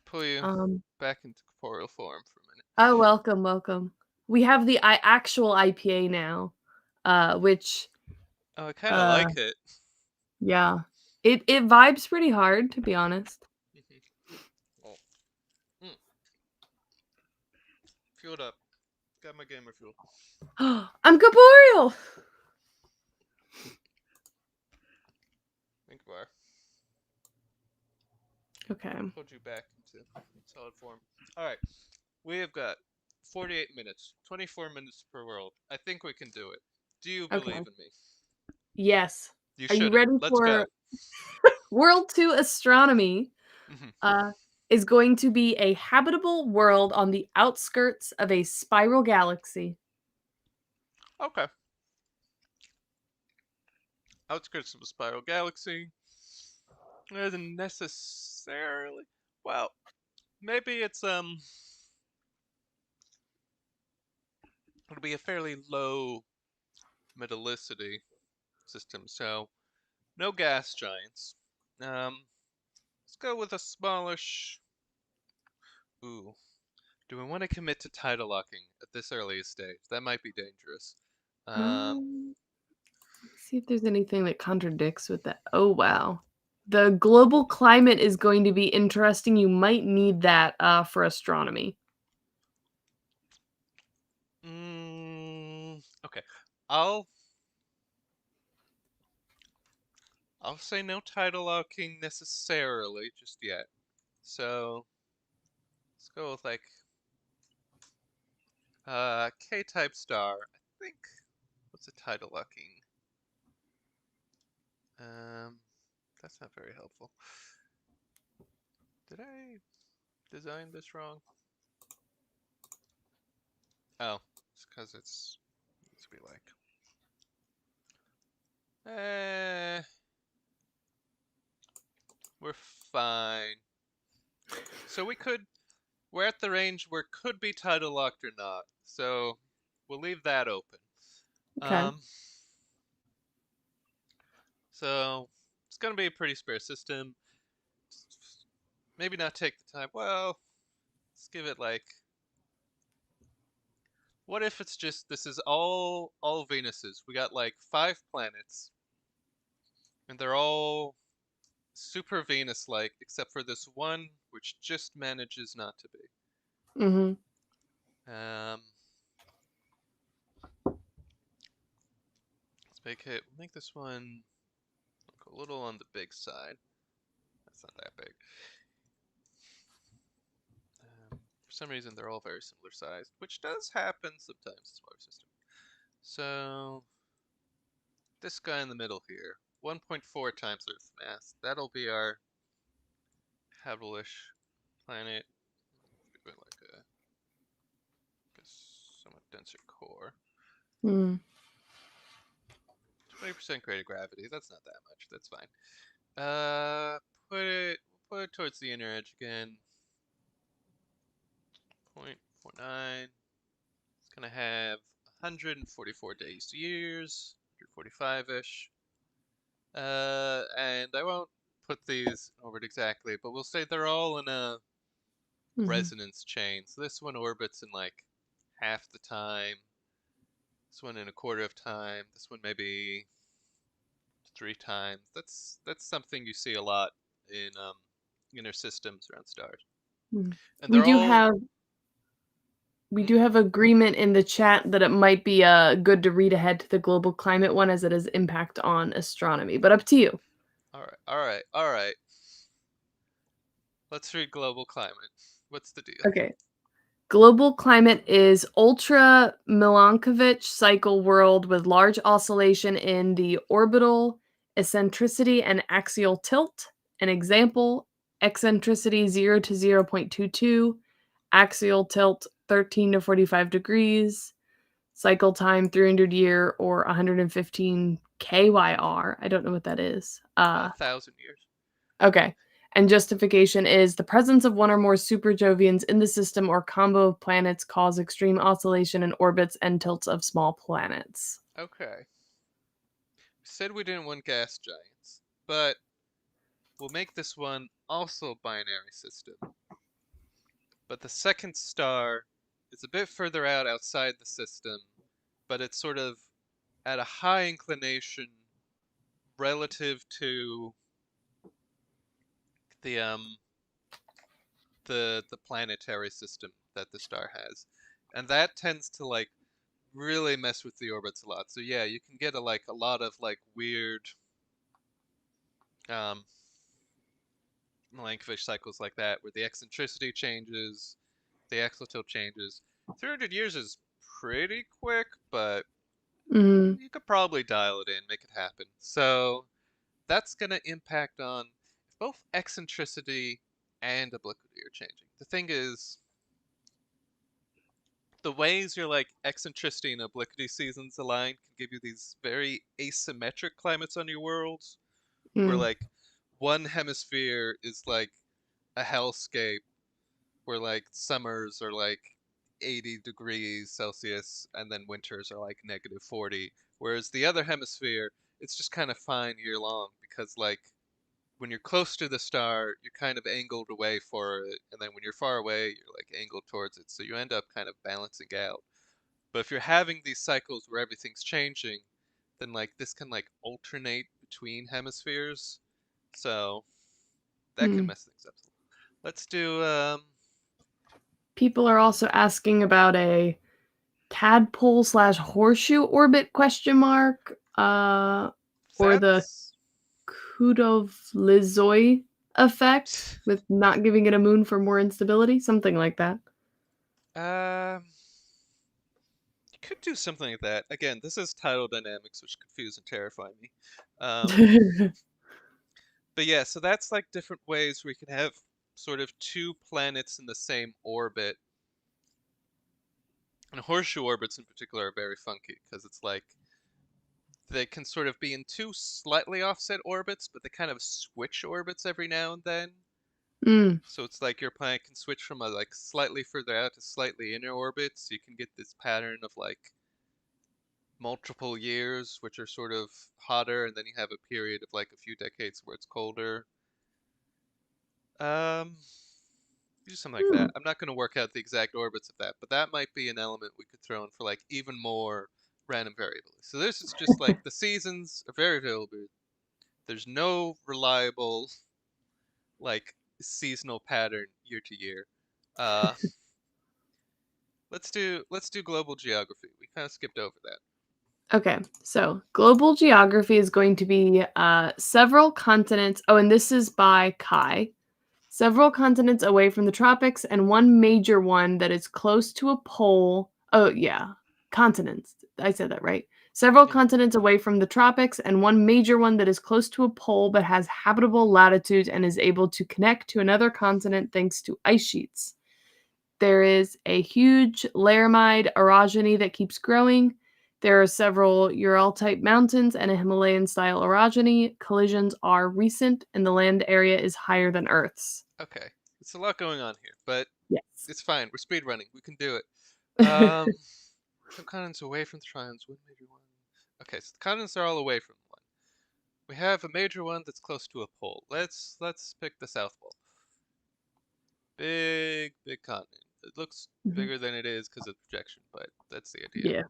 Pull you back into corporeal form for a minute. Oh, welcome. We have the actual IPA now, which... Oh, I kind of like it. Yeah. It vibes pretty hard, to be honest. Oh. Fueled up. Got my gamer fuel. I'm corporeal! Think bar. Okay. Pulled you back into solid form. All right. We have got 48 minutes, 24 minutes per world. I think we can do it. Do you believe in me? Yes. You Are you should. ready Let's for go. World 2 Astronomy? Is going to be a habitable world on the outskirts of a spiral galaxy. Okay. Outskirts of a spiral galaxy. It isn't necessarily. Well, maybe it's it'll be a fairly low metallicity system, so no gas giants. Let's go with a smallish. Ooh, do we want to commit to tidal locking at this early stage? That might be dangerous. Let's see if there's anything that contradicts with that. Oh, wow. The global climate is going to be interesting. You might need that for astronomy. Okay. I'll say no tidal locking necessarily just yet. So let's go with like K-type star. I think what's a tidal locking? That's not very helpful. Did I design this wrong? Oh, it's because it's needs to be like we're fine. So we're at the range where could be tidal locked or not. So we'll leave that open. Okay. So it's gonna be a pretty spare system. Maybe not take the time. Well, let's give it like. What if it's just this is all Venuses? We got like 5 planets, and they're all super Venus-like, except for this one, which just manages not to be. Let's make this one look a little on the big side. That's not that big. For some reason, they're all very similar sized, which does happen sometimes in smaller systems. So this guy in the middle here, 1.4 times Earth mass. That'll be our habitable-ish planet. Like a somewhat denser core. 20% greater gravity. That's not that much. That's fine. Put it towards the inner edge again. 0.49. It's gonna have 144 days, years, 145-ish. And I won't put these over it exactly, but we'll say they're all in a resonance chain. So this one orbits in like half the time. This one in a quarter of time. This one maybe 3 times. That's something you see a lot in inner systems around stars. Mm. And We they're do all have we hmm? do have agreement in the chat that it might be good to read ahead to the global climate one as it has impact on astronomy, but up to you. All right, all right, all right. Let's read global climate. What's the deal? Okay. Global climate is ultra Milankovitch cycle world with large oscillation in the orbital eccentricity and axial tilt. An example, eccentricity 0 to 0.22, axial tilt 13 to 45 degrees, cycle time 300 year or 115 KYR. I don't know what that is. About 1,000 years. Okay. And justification is the presence of one or more superjovians in the system or combo of planets cause extreme oscillation in orbits and tilts of small planets. Okay. We said we didn't want gas giants, but we'll make this one also binary system. But the second star is a bit further out outside the system, but it's sort of at a high inclination relative to the um the planetary system that the star has. And that tends to like really mess with the orbits a lot. So yeah, you can get a lot of like weird um Milankovitch cycles like that where the eccentricity changes, the axial tilt changes. 300 years is pretty quick, but Mm, you could probably dial it in, make it happen. So that's going to impact on if both eccentricity and obliquity are changing. The thing is, the ways your like eccentricity and obliquity seasons align can give you these very asymmetric climates on your worlds, where mm, like one hemisphere is like a hellscape, where like summers are like 80 degrees Celsius and then winters are like -40, whereas the other hemisphere it's just kind of fine year long because like when you're close to the star, you're kind of angled away for it, and then when you're far away, you're like angled towards it. So you end up kind of balancing out. But if you're having these cycles where everything's changing, then like this can like alternate between hemispheres. So that can mm. mess things up. Let's do People are also asking about a tadpole slash horseshoe orbit question mark, or the that's Kudov-Lizoi effect with not giving it a moon for more instability, something like that. um you could do something like that. Again, this is tidal dynamics, which confuse and terrify me. Um but yeah, so that's like different ways we can have sort of two planets in the same orbit. And horseshoe orbits in particular are very funky because it's like they can sort of be in two slightly offset orbits, but they kind of switch orbits every now and then. Mm, So it's like your planet can switch from a like slightly further out to slightly inner orbit, so you can get this pattern of like multiple years, which are sort of hotter, and then you have a period of like a few decades where it's colder. Um, do something like that. mm, I'm not going to work out the exact orbits of that, but that might be an element we could throw in for like even more random variability. So this is just like the seasons are very variable. There's no reliable like seasonal pattern year to year. Uh, let's do global geography. We kind of skipped over that. Okay, so global geography is going to be several continents. Oh, and this is by Kai. Several continents away from the tropics, and one major one that is close to a pole. Oh, yeah, continents. I said that right. Several Yeah. continents away from the tropics, and one major one that is close to a pole but has habitable latitude and is able to connect to another continent thanks to ice sheets. There is a huge laramide orogeny that keeps growing. There are several Ural type mountains and a Himalayan style orogeny. Collisions are recent, and the land area is higher than Earth's. Okay. It's a lot going on here, but Yes. it's fine. We're speed running. We can do it. Um, some continents away from the triangles. One major one. Okay, so the continents are all away from one. We have a major one that's close to a pole. Let's pick the South Pole. Big continent. It looks Mhm. bigger than it is because of projection, but that's the idea. Yeah.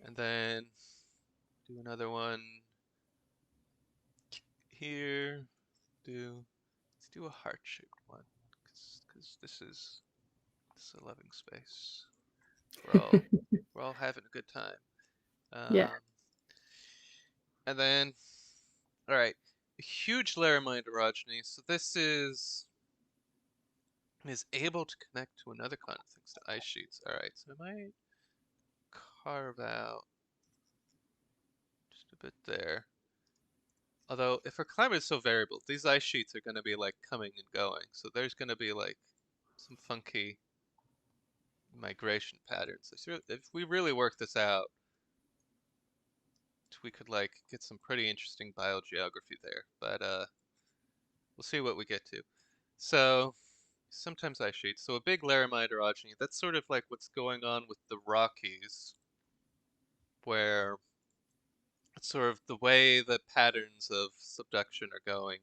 And then do another one here. Let's do a heart-shaped one, because this is a loving space. We're all having a good time. Yeah. And then, all right, a huge laramide orogeny. So this is able to connect to another continent thanks to ice sheets. All right, so I might carve out just a bit there. Although, if our climate is so variable, these ice sheets are going to be like coming and going. So there's going to be like some funky migration patterns. If we really work this out, we could like get some pretty interesting biogeography there. But we'll see what we get to. So sometimes ice sheets. So a big laramide orogeny. That's sort of like what's going on with the Rockies, where it's sort of the way the patterns of subduction are going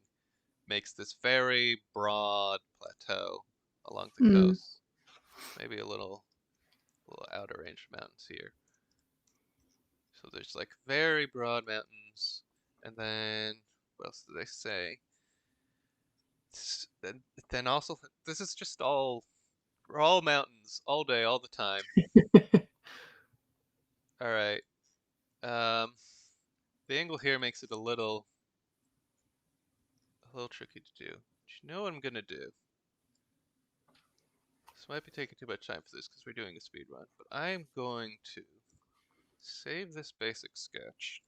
makes this very broad plateau along the Mm. coast. Maybe a little outer range of mountains here. So there's like very broad mountains, and then what else do they say? Then also this is just we're all mountains all day, all the time. All right. The angle here makes it a little tricky to do. But you know what I'm gonna do? This might be taking too much time for this because we're doing a speed run, but I'm going to save this basic sketch.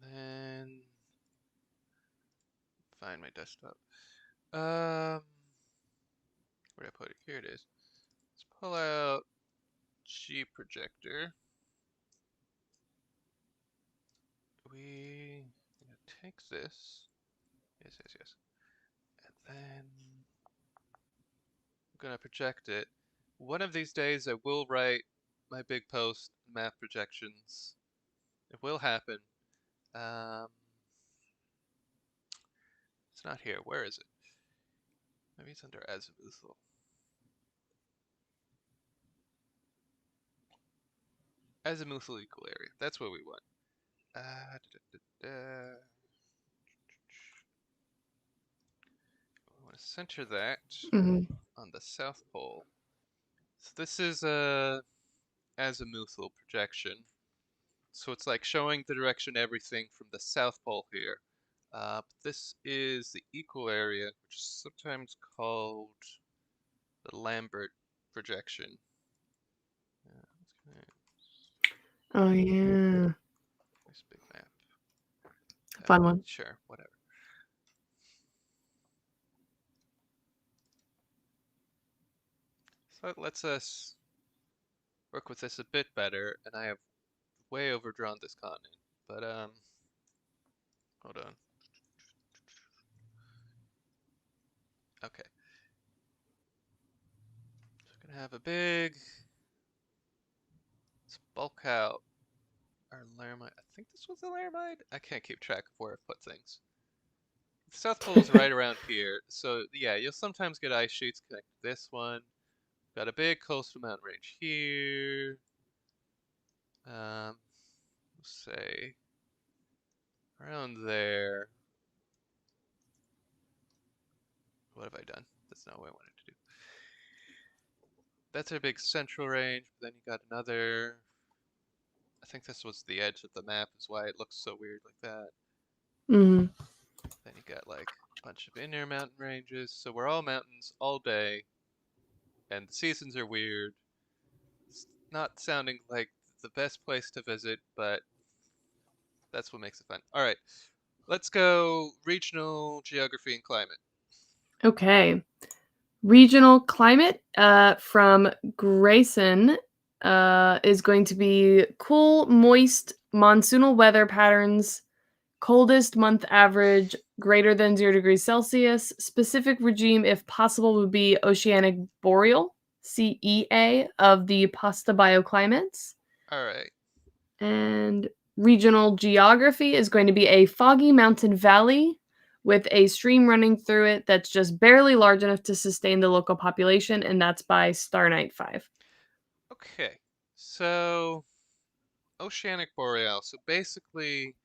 Then find my desktop. Where'd I put it? Here it is. Let's pull out G projector. We take this. Yes. And then I'm gonna project it. One of these days I will write my big post, math projections. It will happen. Um, it's not here. Where is it? Maybe it's under azimuthal. Azimuthal equal area. That's what we want. We want to center that Mhm. on the south pole. So this is a azimuthal projection. So it's like showing the direction everything from the south pole here. This is the equal area, which is sometimes called the Lambert projection. Oh yeah, Nice big map. fun one. Sure, whatever. So it lets us work with this a bit better, and I have way overdrawn this continent. But hold on. Okay. So we're gonna have a big. Let's bulk out our laramide. I think this was a laramide. I can't keep track of where I put things. The South Pole is right around here, so yeah, you'll sometimes get ice sheets connect to this one. Got a big coastal mountain range here. Let's say around there. What have I done? That's not what I wanted to do. That's our big central range, but then you got another. I think this was the edge of the map, is why it looks so weird like that. Mhm. Then you got like a bunch of inner mountain ranges. So we're all mountains all day, and the seasons are weird. It's not sounding like the best place to visit, but that's what makes it fun. All right, let's go regional geography and climate. Okay. Regional climate from Grayson is going to be cool, moist, monsoonal weather patterns, coldest month average greater than 0 degrees Celsius. Specific regime, if possible, would be oceanic boreal, CEA, of the pasta bioclimates. All right. And regional geography is going to be a foggy mountain valley with a stream running through it that's just barely large enough to sustain the local population, and that's by Star Night 5. Okay, so Oceanic Boreal. So basically,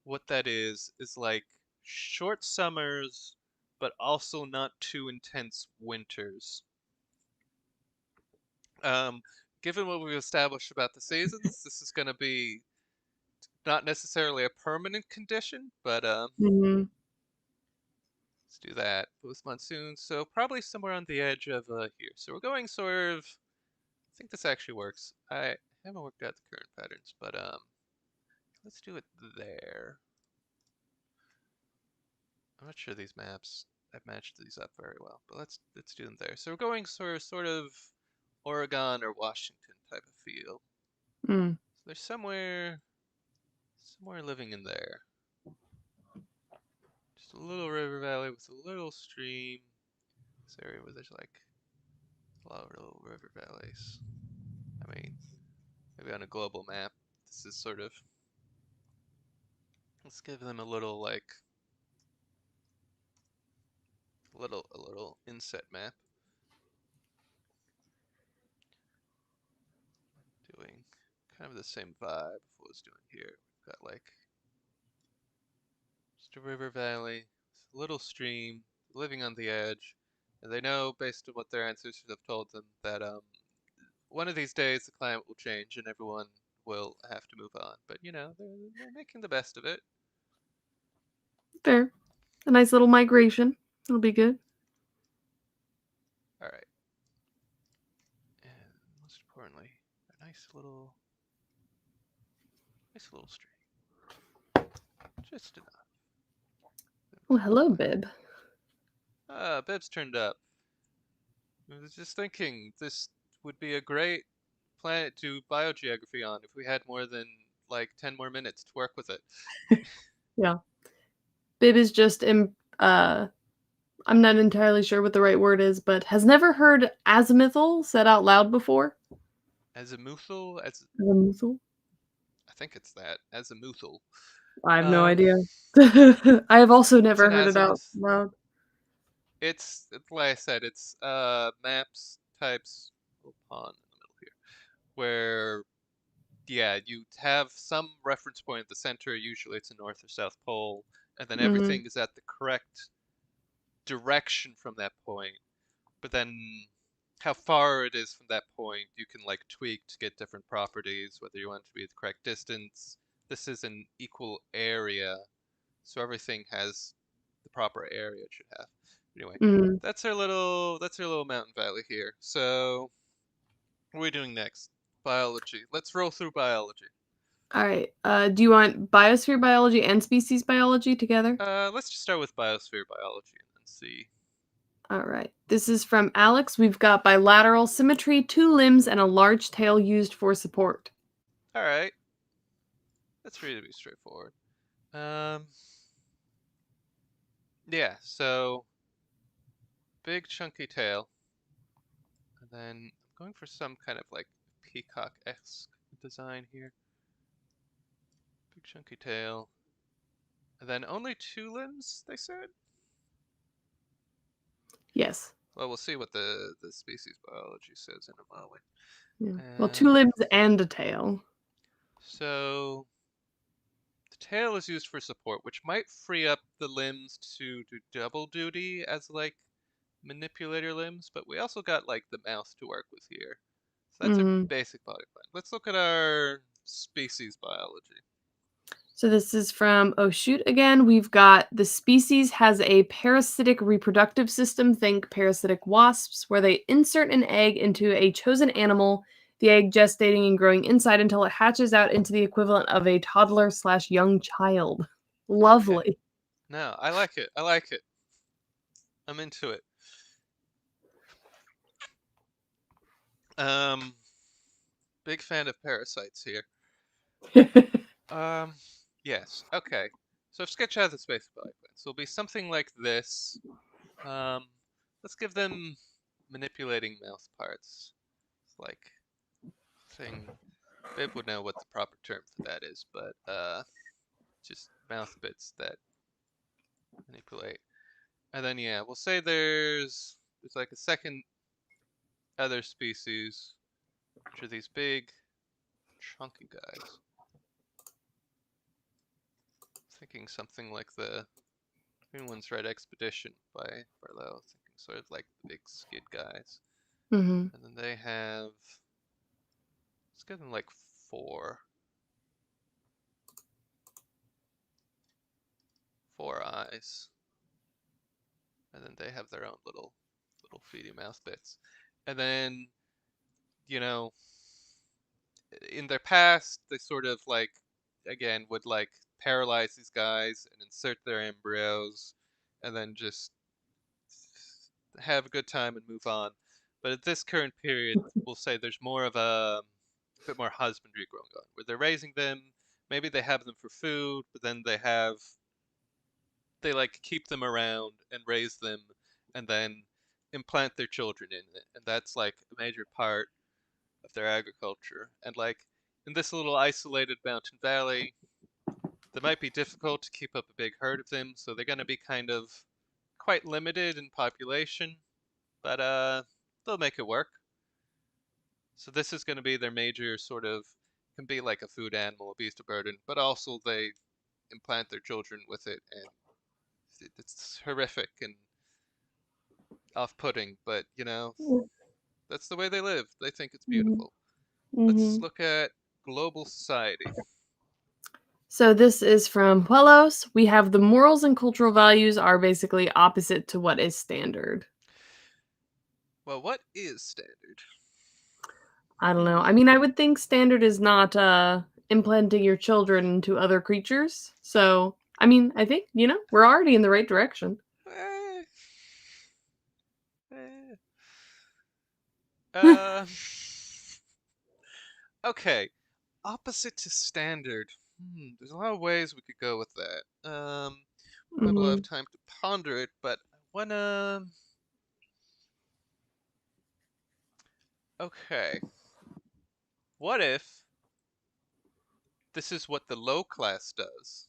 what that is like short summers, but also not too intense winters. Um, Given what we've established about the seasons, this is going to be not necessarily a permanent condition, but Mhm. let's do that. Post monsoon, so probably somewhere on the edge of here. So we're going sort of. I think this actually works. I haven't worked out the current patterns, but let's do it there. I'm not sure these maps have matched these up very well, but let's do them there. So we're going sort of Oregon or Washington type of feel. Mm. So there's somewhere living in there. Just a little river valley with a little stream. This area where there's like a lot of little river valleys. I mean, maybe on a global map, this is sort of. Let's give them a little like a little inset map. Doing kind of the same vibe of what I was doing here. We've got like just a river valley, a little stream, living on the edge, and they know based on what their ancestors have told them that one of these days the climate will change and everyone will have to move on. But you know, they're making the best of it. Fair. A nice little migration. It'll be good. All right, and most importantly, a nice little stream, just enough. Oh, hello, Bib. Bib's turned up. I was just thinking this would be a great planet to biogeography on if we had more than like 10 more minutes to work with it. Yeah. Bib is just I'm not entirely sure what the right word is, but has never heard azimuthal said out loud before. Azimuthal, Azimuthal? I think it's that. Azimuthal. I have no Um, idea. I have also it's never an heard it out azimuth. loud. It's like I said, it's maps types little pond in the middle here, where yeah, you have some reference point at the center. Usually it's a north or south pole, and then Mhm. everything is at the correct direction from that point. But then how far it is from that point, you can like tweak to get different properties, whether you want it to be the correct distance. This is an equal area, so everything has the proper area it should have. Anyway, Mhm. that's our little mountain valley here. So what are we doing next? Biology. Let's roll through biology. All right. Do you want biosphere biology and species biology together? Let's just start with biosphere biology and then see. All right. This is from Alex. We've got bilateral symmetry, 2 limbs, and a large tail used for support. All right, that's really straightforward. Um, yeah. So big chunky tail, and then I'm going for some kind of like peacock-esque design here. Big chunky tail, and then only 2 limbs, they said. Yes. Well, we'll see what the species biology says in a moment. Yeah. Well, two Um, limbs and a tail. so the tail is used for support, which might free up the limbs to do double duty as like manipulator limbs, but we also got like the mouth to work with here. So that's our Mhm. basic body plan. Let's look at our species biology. So this is from Oh Shoot again. We've got the species has a parasitic reproductive system. Think parasitic wasps, where they insert an egg into a chosen animal, the egg gestating and growing inside until it hatches out into the equivalent of a toddler slash young child. Okay. Lovely. No, I like it. I like it. I'm into it. Um, Big fan of parasites here. Um, yes. Okay. So I've sketched out the space body plan. So it'll be something like this. Um, let's give them manipulating mouth parts. Like thing. Bib would know what the proper term for that is, but just mouth bits that Manipulate. And then yeah, we'll say there's like a second other species, which are these big, chunky guys. Thinking something like the Everyone's Red Expedition by Barlow. Thinking sort of like the big skid guys. Mm-hmm. And then they have, let's give them like four eyes. And then they have their own little feety mouth bits. And then, you know, in their past, they sort of like, again, would like paralyze these guys and insert their embryos and then just have a good time and move on. But at this current period, we'll say there's more of a bit more husbandry going on, where they're raising them. Maybe they have them for food, but then they like keep them around and raise them, and then implant their children in it, and that's like a major part of their agriculture. And like in this little isolated mountain valley, that might be difficult to keep up a big herd of them, so they're going to be kind of quite limited in population, but they'll make it work. So this is going to be their major sort of, can be like a food animal, a beast of burden, but also they implant their children with it, and it's horrific and off-putting, but that's the way they live. They think it's Mm-hmm. beautiful. Let's Mm-hmm. look at global society. So this is from Puelos. We have the morals and cultural values are basically opposite to what is standard. Well, what is standard? I don't know. I Hmm. mean, I would think standard is not implanting your children into other creatures. So, I mean, I think, we're already in the right direction. Eh, eh. Uh, okay. Opposite to standard. There's a lot of ways we could go with that. Might will have Mhm. time to ponder it, but I wanna. Okay. What if this is what the low class does,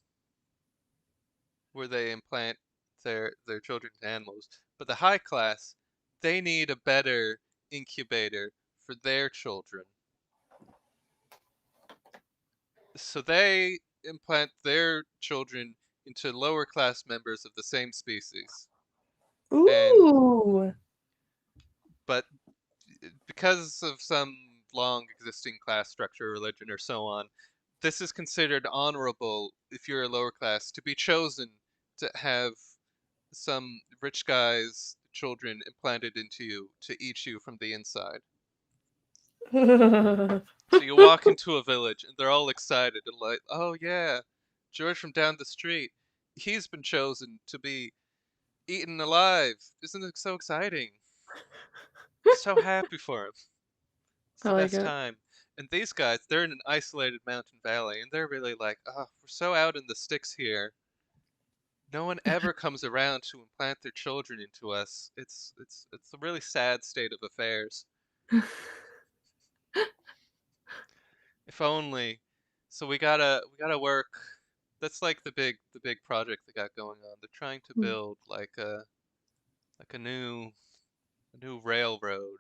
where they implant their children in animals, but the high class, they need a better incubator for their children. So they implant their children into lower class members of the same species. And Ooh. but because of some long existing class structure, religion, or so on, this is considered honorable if you're a lower class to be chosen to have some rich guy's children implanted into you to eat you from the inside. So you walk into a village and they're all excited and like, oh yeah, George from down the street, he's been chosen to be eaten alive. Isn't it so exciting? So happy for him. It's I the like best it. time. And these guys, they're in an isolated mountain valley and they're really like, oh, we're so out in the sticks here. No one ever comes around to implant their children into us. It's a really sad state of affairs. If only. So we gotta work. That's like the big project they got going on. They're trying to build like a new railroad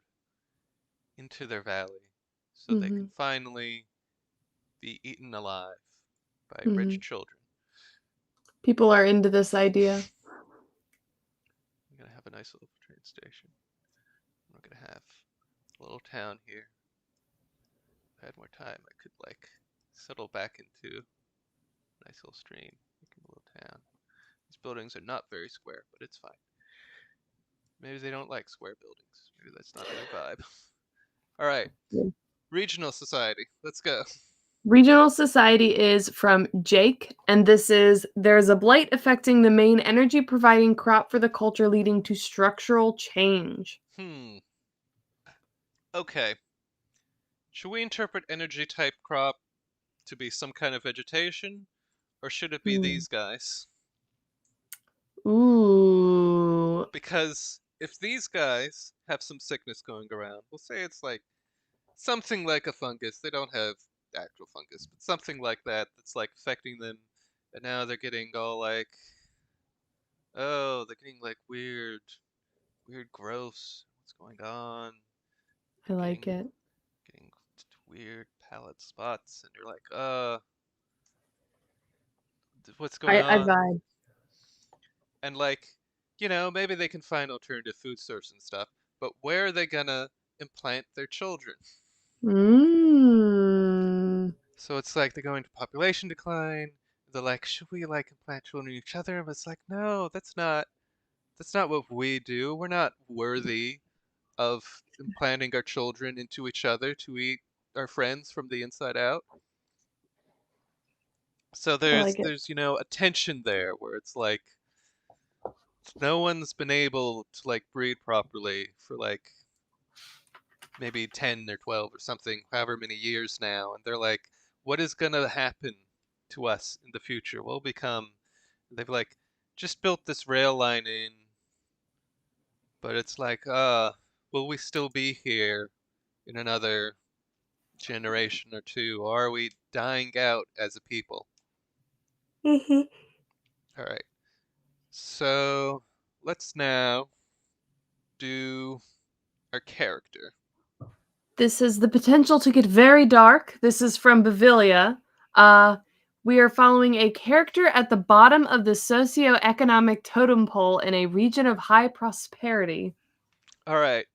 into their valley so they can Mhm. finally be eaten alive by rich Mhm. children. People are into this idea. We're gonna have a nice little train station. We're gonna have a little town here. If I had more time, I could like settle back into a nice little stream, make a little town. These buildings are not very square, but it's fine. Maybe they don't like square buildings. Maybe that's not their vibe. All right, regional society. Let's go. Regional society is from Jake, and this is there's a blight affecting the main energy providing crop for the culture, leading to structural change. Hmm. Okay. Should we interpret energy type crop to be some kind of vegetation, or should it be Hmm. these guys? Ooh. Because if these guys have some sickness going around, we'll say it's like something like a fungus. They don't have actual fungus, but something like that that's like affecting them, and now they're getting all like oh, they're getting like weird gross. What's going on? I They're like it. getting weird palette spots, and you're like, what's going I on? vibe. And like, maybe they can find alternative food sources and stuff, but where are they gonna implant their children? Mm. So it's like they're going to population decline. They're like, should we like implant children in each other? And it's like, no, that's not what we do. We're not worthy of implanting our children into each other to eat our friends from the inside out. So I there's like it. there's a tension there where it's like no one's been able to like breed properly for like maybe 10 or 12 or something, however many years now, and they're like, what is gonna happen to us in the future? We'll become. They've like just built this rail line in, but it's like, will we still be here in another generation or two, or are we dying out as a people? Hmm. All right. So let's now do our character. This is the potential to get very dark. This is from Bavilia. Uh, we are following a character at the bottom of the socioeconomic totem pole in a region of high prosperity. All right.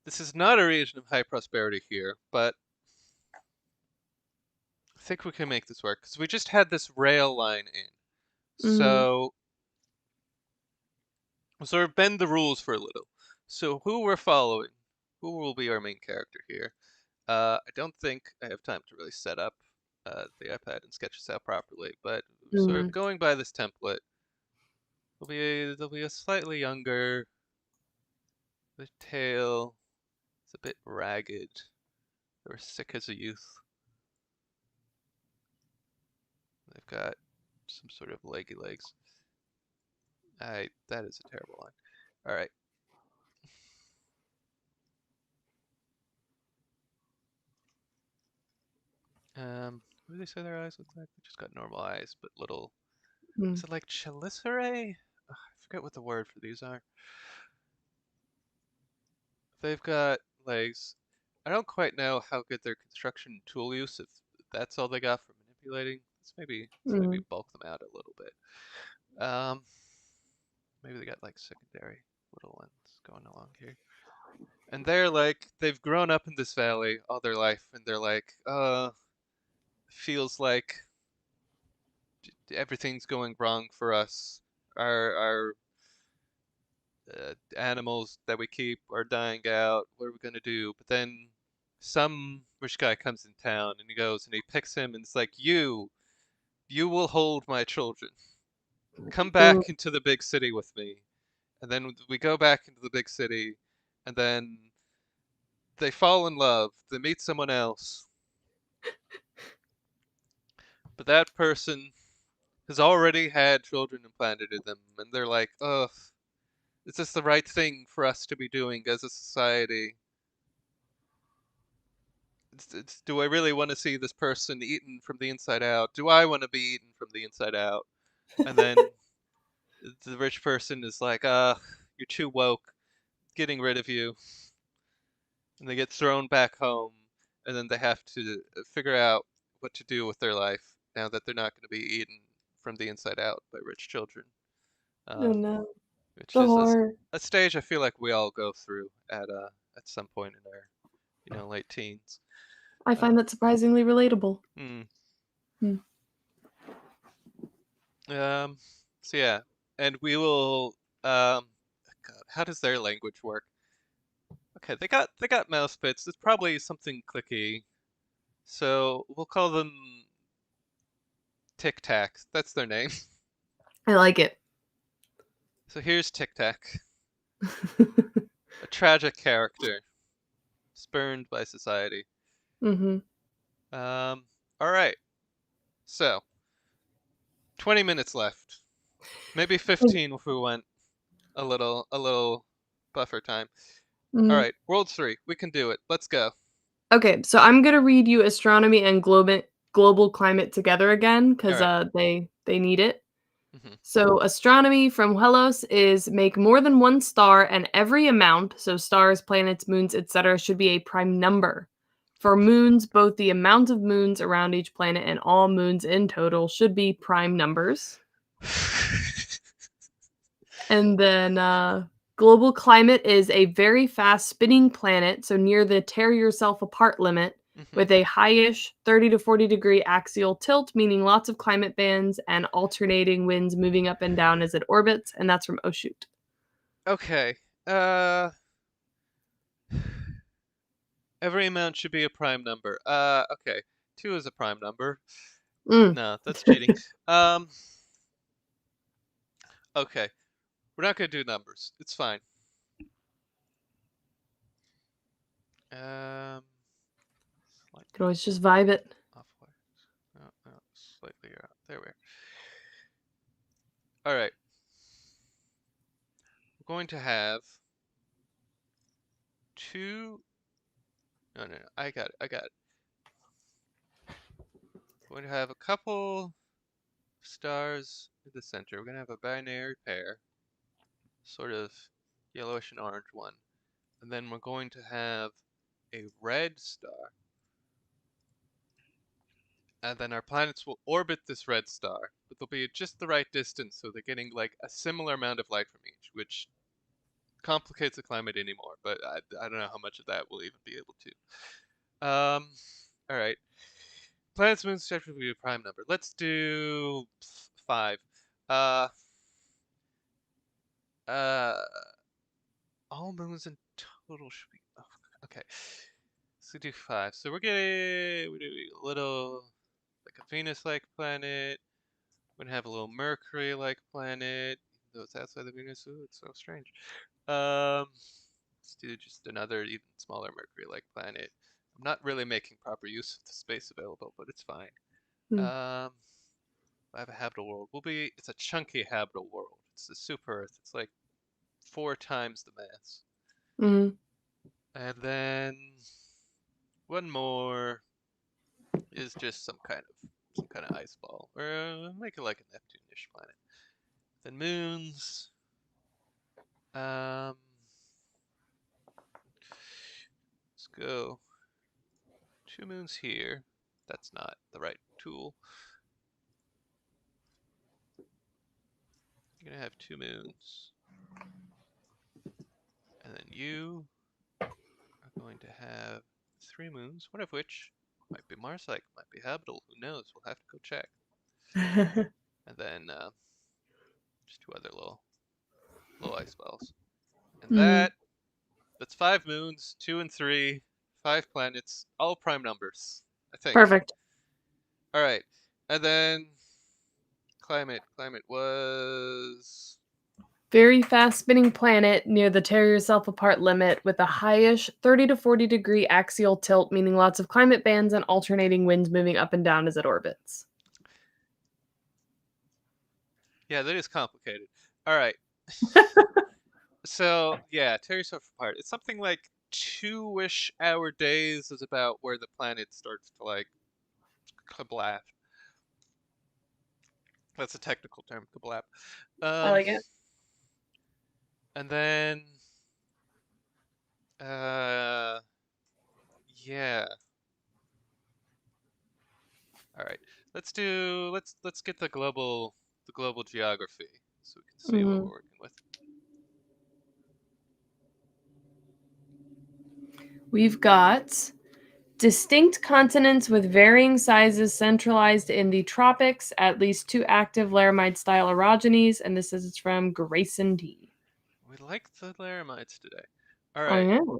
This is not a region of high prosperity here, but I think we can make this work because we just had this rail line in. Mm, So we'll sort of bend the rules for a little. So who we're following, who will be our main character here? I don't think I have time to really set up the iPad and sketch this out properly, but sort of mm. going by this template, there'll be a slightly younger. The tail is a bit ragged. They were sick as a youth. They've got some sort of leggy legs. That is a terrible line. All right. What do they say their eyes look like? They just got normal eyes, but little. Mm. Is it like chelicerae? Ugh, I forget what the word for these are. They've got legs. I don't quite know how good their construction tool use, if that's all they got for manipulating. Let's maybe Mm. bulk them out a little bit. Maybe they got like secondary little ones going along here. And they're like, they've grown up in this valley all their life, and they're like, feels like everything's going wrong for us. Our animals that we keep are dying out. What are we gonna do? But then some rich guy comes in town, and he goes and he picks him, and it's like, you will hold my children. Come Mm. back into the big city with me. And then we go back into the big city, and then they fall in love. They meet someone else, but that person has already had children implanted in them, and they're like, ugh, is this the right thing for us to be doing as a society? Do I really want to see this person eaten from the inside out? Do I want to be eaten from the inside out? And then the rich person is like, you're too woke, getting rid of you. And they get thrown back home, and then they have to figure out what to do with their life now that they're not going to be eaten from the inside out by rich children. Oh Um, no, which the is horror. a stage I feel like we all go through at some point in our late teens. I Uh, find that surprisingly relatable. hmm. Mm. Um, so yeah, and we will. Um, God, how does their language work? Okay, they got mouse bits. It's probably something clicky. So we'll call them Tic Tac. That's their name. I like it. So here's Tic Tac, a tragic character, spurned by society. Hmm. Um, all right. So 20 minutes left. Maybe 15 if we went a little buffer time. All Mm. right, World 3. We can do it. Let's go. Okay, so I'm gonna read you astronomy and global climate together again All because right. they need it. Mm-hmm. So astronomy from Hellos is make more than one star, and every amount, so stars, planets, moons, etc., should be a prime number. For moons, both the amount of moons around each planet and all moons in total should be prime numbers. And then global climate is a very fast spinning planet, so near the tear yourself apart limit, Mm-hmm. with a highish 30 to 40 degree axial tilt, meaning lots of climate bands and alternating winds moving up and down as it orbits. And that's from Oshute. Okay. Every amount should be a prime number. Okay. 2 is a prime number. Mm. No, that's cheating. Um, okay. We're not gonna do numbers. It's fine. Um, Could slightly always just vibe it. off white. No, no, slightly out. There we are. All right. We're going to have two. No, no, no. I got it. I got it. We're going to have a couple stars in the center. We're going to have a binary pair, sort of yellowish and orange one. And then we're going to have a red star. And then our planets will orbit this red star, but they'll be at just the right distance, so they're getting like a similar amount of light from each, which complicates the climate anymore, but I don't know how much of that we'll even be able to. All right. Planets, moons, stars will be a prime number. Let's do 5. Uh, uh, all moons in total should be. Oh, okay. So do 5. So we're doing a little like a Venus-like planet. We're gonna have a little Mercury-like planet, even though it's outside the Venus. Ooh, it's so strange. Let's do just another even smaller Mercury-like planet. I'm not really making proper use of the space available, but it's fine. Mm. Um, I have a habitable world. It's a chunky habitable world. It's the super Earth. It's like 4 times the mass. Mm. And then one more is just some kind of ice ball, or make it like a Neptune-ish planet. Then moons. Um, let's go 2 moons here. That's not the right tool. You're gonna have 2 moons, and then you are going to have 3 moons, one of which might be Mars-like, might be habitable. Who knows? We'll have to go check. And then just 2 other little ice balls, and Mm. that's 5 moons, 2 and 3, 5 planets, all prime numbers, I think. Perfect. All right, and then climate. Climate was Very fast spinning planet near the tear yourself apart limit with a highish 30 to 40 degree axial tilt, meaning lots of climate bands and alternating winds moving up and down as it orbits. yeah, that is complicated. All right. So yeah, tear yourself apart. It's something like 2-ish hour days is about where the planet starts to like kablap. That's a technical term, kablap. I Um, like it. and then uh, yeah. All right. Let's get the global geography so we can see what Mhm. we're working with. We've got distinct continents with varying sizes centralized in the tropics, at least 2 active Laramide style orogenies, and this is from Grayson T. We like the Laramites today. All I right. know.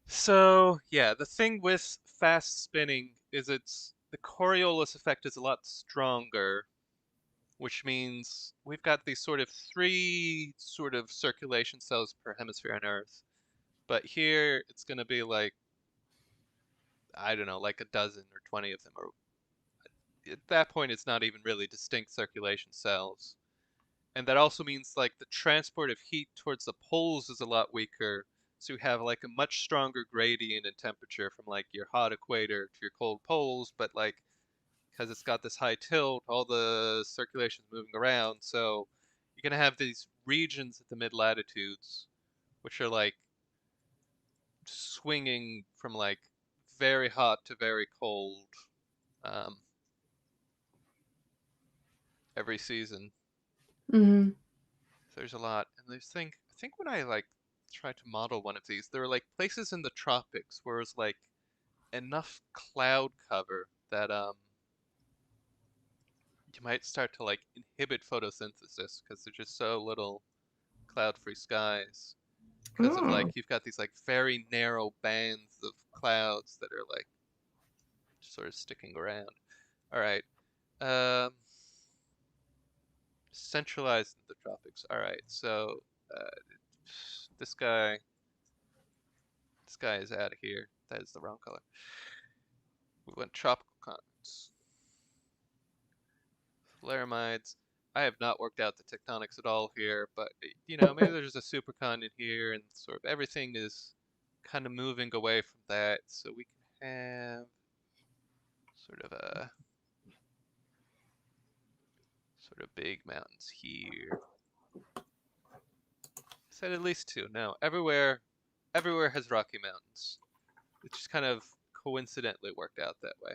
So yeah, the thing with fast spinning is the Coriolis effect is a lot stronger, which means we've got these sort of 3 sort of circulation cells per hemisphere on Earth. But here it's gonna be like, I don't know, like a dozen or 20 of them, or at that point it's not even really distinct circulation cells. And that also means like the transport of heat towards the poles is a lot weaker. So you have like a much stronger gradient in temperature from like your hot equator to your cold poles, but like because it's got this high tilt, all the circulation's moving around, so you're gonna have these regions at the mid latitudes, which are like swinging from like very hot to very cold um, every season. Hmm. There's a lot, and I think when I like tried to model one of these, there were like places in the tropics where it was like enough cloud cover that you might start to like inhibit photosynthesis because there's just so little cloud-free skies. Because of like Oh. you've got these like very narrow bands of clouds that are like sort of sticking around. All right. Um, Centralized in the tropics. All right. So uh, this guy, this guy is out of here. That is the wrong color. We went tropical continents. Laramides. I have not worked out the tectonics at all here, but you know, maybe there's a supercontinent here, and sort of everything is kind of moving away from that, so we can have sort of a sort of big mountains here. Said at least two. No, everywhere has Rocky Mountains. It just kind of coincidentally worked out that way.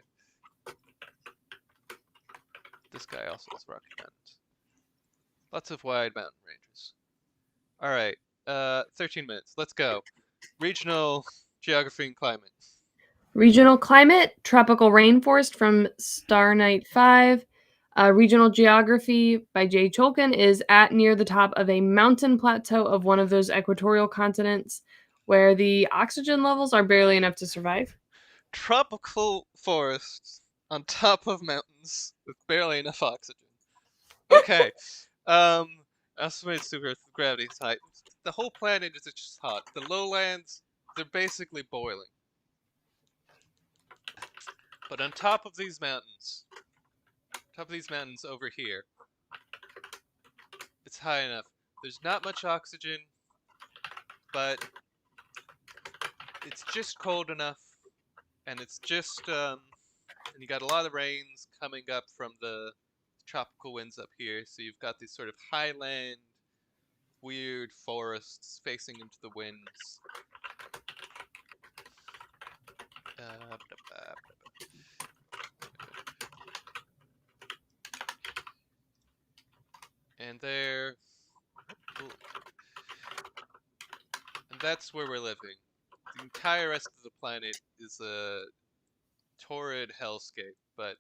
This guy also has Rocky Mountains. Lots of wide mountain ranges. All right, 13 minutes. Let's go. Regional geography and climate. Regional climate, tropical rainforest from Star Night 5. Regional geography by Jay Cholkin is at near the top of a mountain plateau of one of those equatorial continents where the oxygen levels are barely enough to survive. Tropical forests on top of mountains with barely enough oxygen. Okay. Estimated super gravity is high. The whole planet is just hot. The lowlands, they're basically boiling. But on top of these mountains over here, it's high enough. There's not much oxygen, but it's just cold enough, and it's just and you got a lot of rains coming up from the tropical winds up here. So you've got these sort of highland, weird forests facing into the winds. Uh, and there, and that's where we're living. The entire rest of the planet is a torrid hellscape, but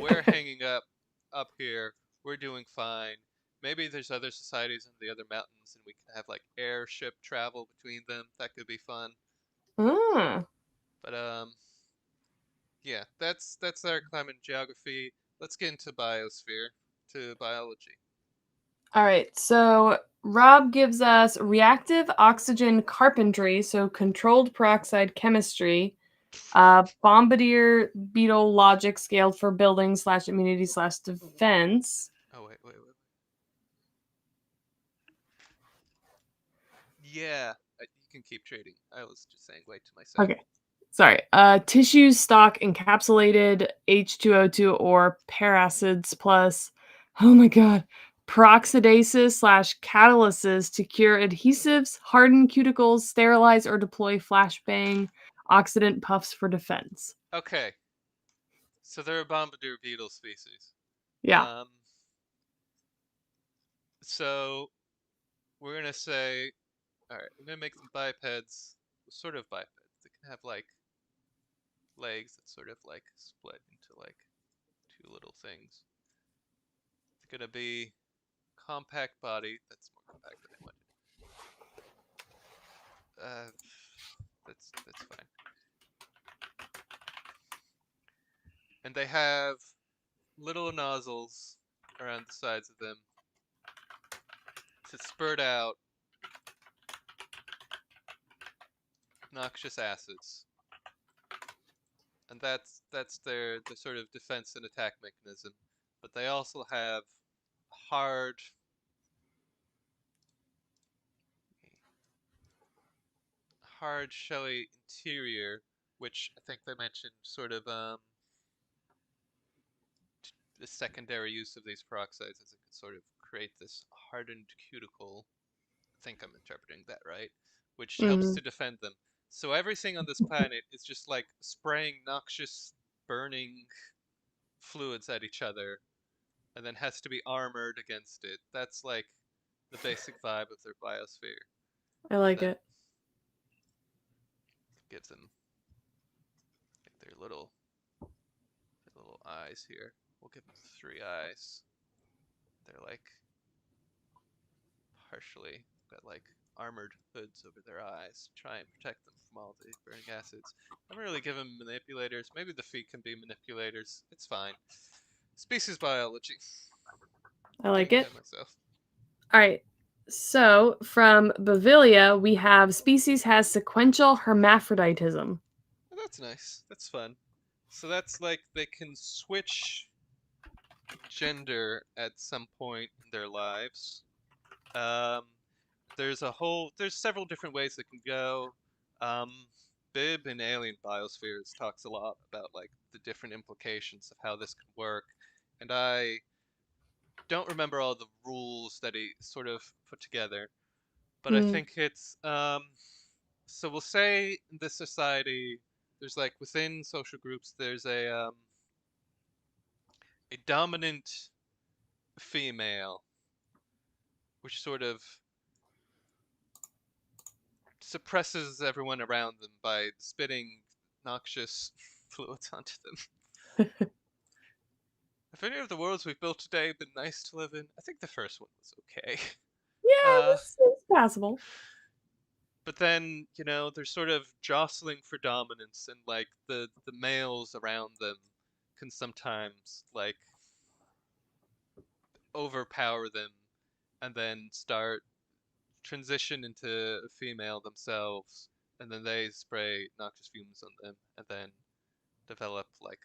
we're hanging up here. We're doing fine. Maybe there's other societies in the other mountains, and we can have like airship travel between them. That could be fun. Ah. But yeah, that's our climate and geography. Let's get into biosphere, to biology. All right, so Rob gives us reactive oxygen carpentry, so controlled peroxide chemistry, bombardier beetle logic scaled for building slash immunity slash defense. Oh wait. Yeah, you can keep trading. I was just saying wait to my second. Okay, sorry. Tissue stock encapsulated H2O2 or paracids plus, oh my god, peroxidases slash catalysis to cure adhesives, harden cuticles, sterilize or deploy flashbang, oxidant puffs for defense. Okay, so they're a bombardier beetle species. Yeah. Um, so we're gonna say, all right, I'm gonna make them bipeds, sort of bipeds. They can have like legs that sort of like split into like two little things. It's gonna be compact body. That's more compact than I wanted. That's fine. And they have little nozzles around the sides of them to spurt out noxious acids. And that's their sort of defense and attack mechanism. But they also have hard hard shelly interior, which I think they mentioned sort of the secondary use of these peroxides is it could sort of create this hardened cuticle. I think I'm interpreting that right, which helps Mm-hmm. to defend them. So everything on this planet is just like spraying noxious, burning fluids at each other, and then has to be armored against it. That's like the basic vibe of their biosphere, I and like then it. gives them like their little eyes here. We'll give them 3 eyes. They're like partially got like armored hoods over their eyes to try and protect them from all the burning acids. I haven't really given them manipulators. Maybe the feet can be manipulators. It's fine. Species biology. I like Getting ahead it. of myself. All right. So from Bavilia, we have species has sequential hermaphroditism. Oh, that's nice. That's fun. So that's like they can switch gender at some point in their lives. Um, there's several different ways it can go. Um, Bib in Alien Biospheres talks a lot about like the different implications of how this can work, and I don't remember all the rules that he sort of put together, but I Mm, think it's so we'll say in this society there's like within social groups there's a dominant female which sort of suppresses everyone around them by spitting noxious fluids onto them. Have any of the worlds we've built today been nice to live in? I think the first one was okay. yeah, Uh, this is possible. but then, they're sort of jostling for dominance, and like the males around them can sometimes like overpower them and then start transition into a female themselves, and then they spray noxious fumes on them, and then develop like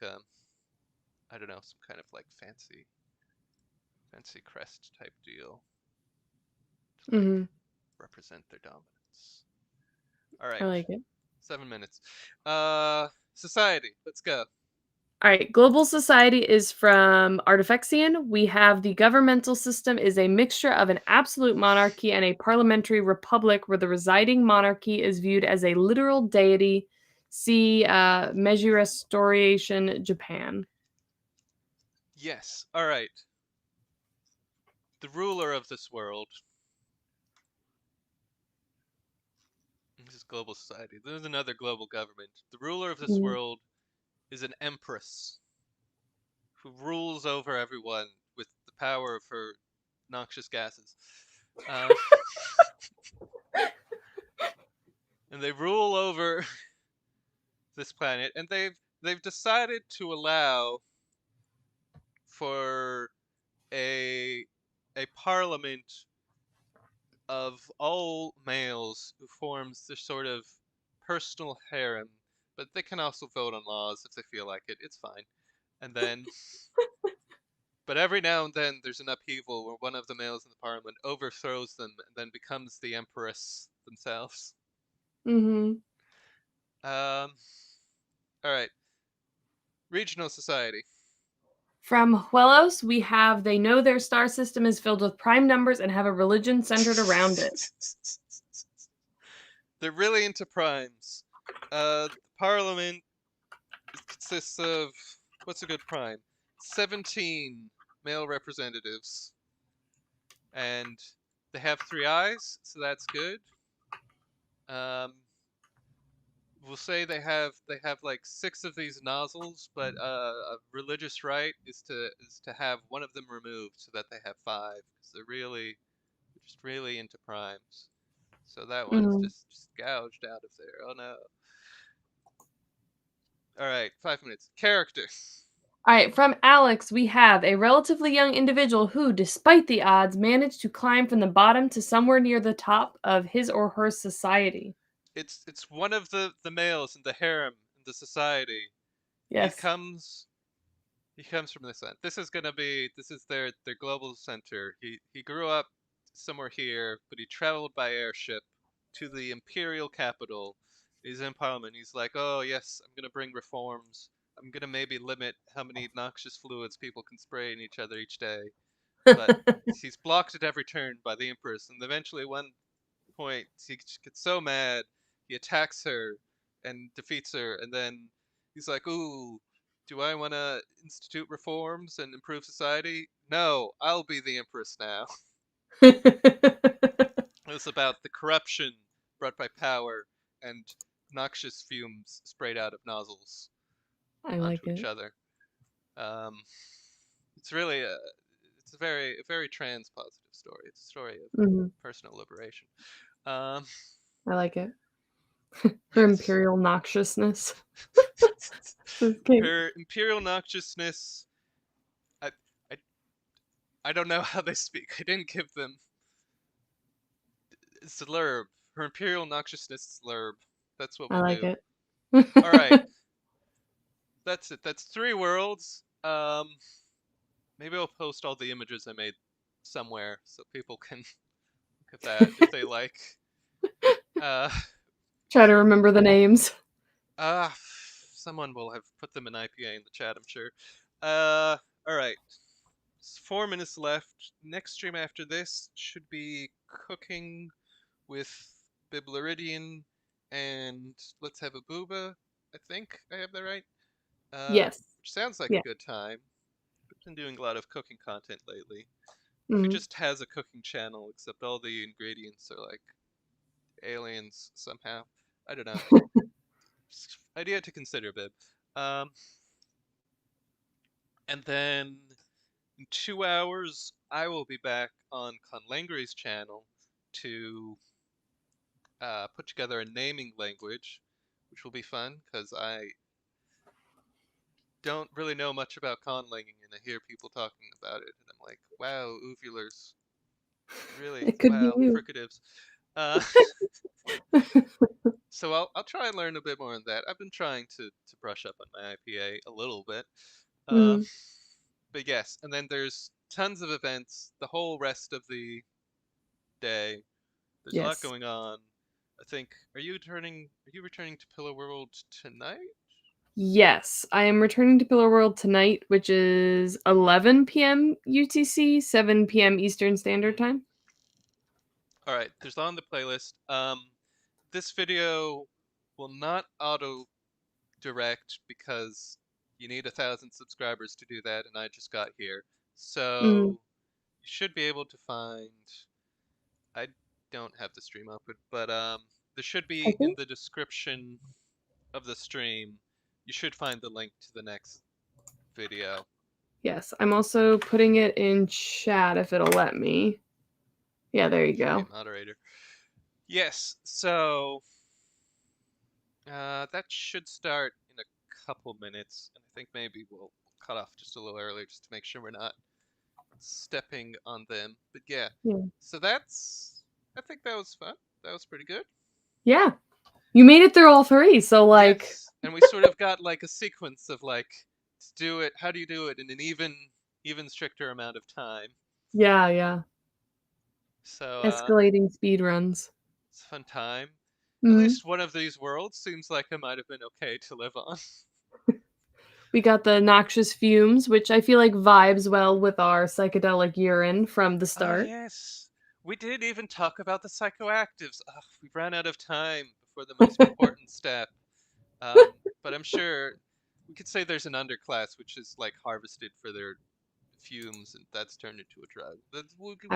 I don't know, some kind of like fancy crest type deal to like Hmm. represent their dominance. All right, I like it. 7 minutes. Society. Let's go. All right, global society is from Artifexian. We have the governmental system is a mixture of an absolute monarchy and a parliamentary republic where the residing monarchy is viewed as a literal deity. See Meiji Restoration, Japan. Yes. All right. The ruler of this world. This is global society. There's another global government. The ruler of this Mm. world is an empress who rules over everyone with the power of her noxious gases. Um, and they rule over this planet, and they've decided to allow for a a parliament of all males who forms this sort of personal harem, but they can also vote on laws if they feel like it. It's fine. And then, but every now and then there's an upheaval where one of the males in the parliament overthrows them and then becomes the empress themselves. Hmm. Um, all right, regional society. From Huelos, we have they know their star system is filled with prime numbers and have a religion centered around it. They're really into primes. The parliament consists of what's a good prime? 17 male representatives, and they have 3 eyes, so that's good. Um, we'll say they have like 6 of these nozzles, but a religious rite is to have one of them removed so that they have 5, because they're just really into primes. So that one's Mhm. just gouged out of there. Oh no. All right, 5 minutes. Character. All right, from Alex, we have a relatively young individual who, despite the odds, managed to climb from the bottom to somewhere near the top of his or her society. It's one of the males in the harem in the society. He Yes. comes he comes from this end. This is their global center. He grew up somewhere here, but he traveled by airship to the imperial capital. He's in parliament. He's like, "Oh, yes, I'm going to bring reforms. I'm gonna maybe limit how many noxious fluids people can spray in each other each day. But he's blocked at every turn by the Empress, and eventually one point he gets so mad he attacks her and defeats her, and then he's like, "Ooh, do I want to institute reforms and improve society? No, I'll be the Empress now." It was about the corruption brought by power and noxious fumes sprayed out of nozzles I like onto each it. other. Um, it's really it's a very trans positive story. It's a story of Hmm. personal liberation. Um, I like it. Her yes. imperial noxiousness. Okay. Her imperial noxiousness. I, I I don't know how they speak. I didn't give them slurb. Her imperial noxiousness slurb. That's what I we'll like do. it. All right, that's it. That's three worlds. Maybe I'll post all the images I made somewhere so people can look at that if they like. Uh, Try to so remember the names. uh, someone will have put them in IPA in the chat, I'm sure. Uh, all right. 4 minutes left. Next stream after this should be cooking with Biblaridian and Let's Have a Booba. I think I have that right. Yes. Which sounds like Yeah. a good time. I've been doing a lot of cooking content lately. He Hmm. just has a cooking channel, except all the ingredients are like aliens somehow. I don't know. Just idea to consider, Bib. Um, and then in 2 hours, I will be back on Conlangry's channel to put together a naming language, which will be fun because I don't really know much about conlanging, and I hear people talking about it, and I'm like, wow, uvulars, really, It could be wow, you. fricatives. Uh, so I'll try and learn a bit more on that. I've been trying to brush up on my IPA a little bit. Um, Hmm. but yes, and then there's tons of events the whole rest of the day. There's a lot Yes. going on. I think are you returning to Pillow World tonight? Yes. I am returning to Pillar World tonight, which is 11 p.m. UTC, 7 p.m. Eastern Standard Hmm. Time. All right, there's on the playlist. This video will not auto direct because you need 1,000 subscribers to do that, and I just got here. Mm. So you should be able to find. I don't have the stream open, but there should I be in think. the description of the stream. You should find the link to the next video. Yes. I'm also putting it in chat if it'll let me. Yeah, there you Should be go. a moderator. Yes. So that should start in a couple minutes, and I think maybe we'll cut off just a little earlier just to make sure we're not stepping on them. But yeah, Yeah. so that's. I think that was fun. That was pretty good. Yeah. You made it through all three, so like Yes, and we sort of got like a sequence of like to do it. How do you do it in an even stricter amount of time? yeah, yeah. So Escalating speed runs. it's a fun time. At Mhm. least one of these worlds seems like it might have been okay to live on. We got the noxious fumes, which I feel like vibes well with our psychedelic urine from the Oh start. yes, we did even talk about the psychoactives. Ugh, we ran out of time before the most important step. But I'm sure we could say there's an underclass which is like harvested for their fumes, and that's turned into a drug. I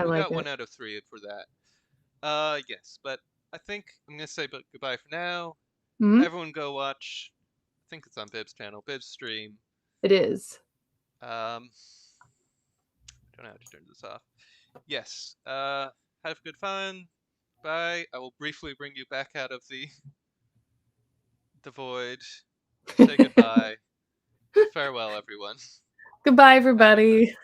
We like got it. 1 out of 3 for that. Yes, but I think I'm gonna say goodbye for now. Mhm. Everyone go watch. I think it's on Bib's channel, Bib's stream. It is. I don't know how to turn this off. Yes. Have good fun. Bye. I will briefly bring you back out of the void. Say goodbye. Farewell, everyone. Goodbye, Bye. everybody.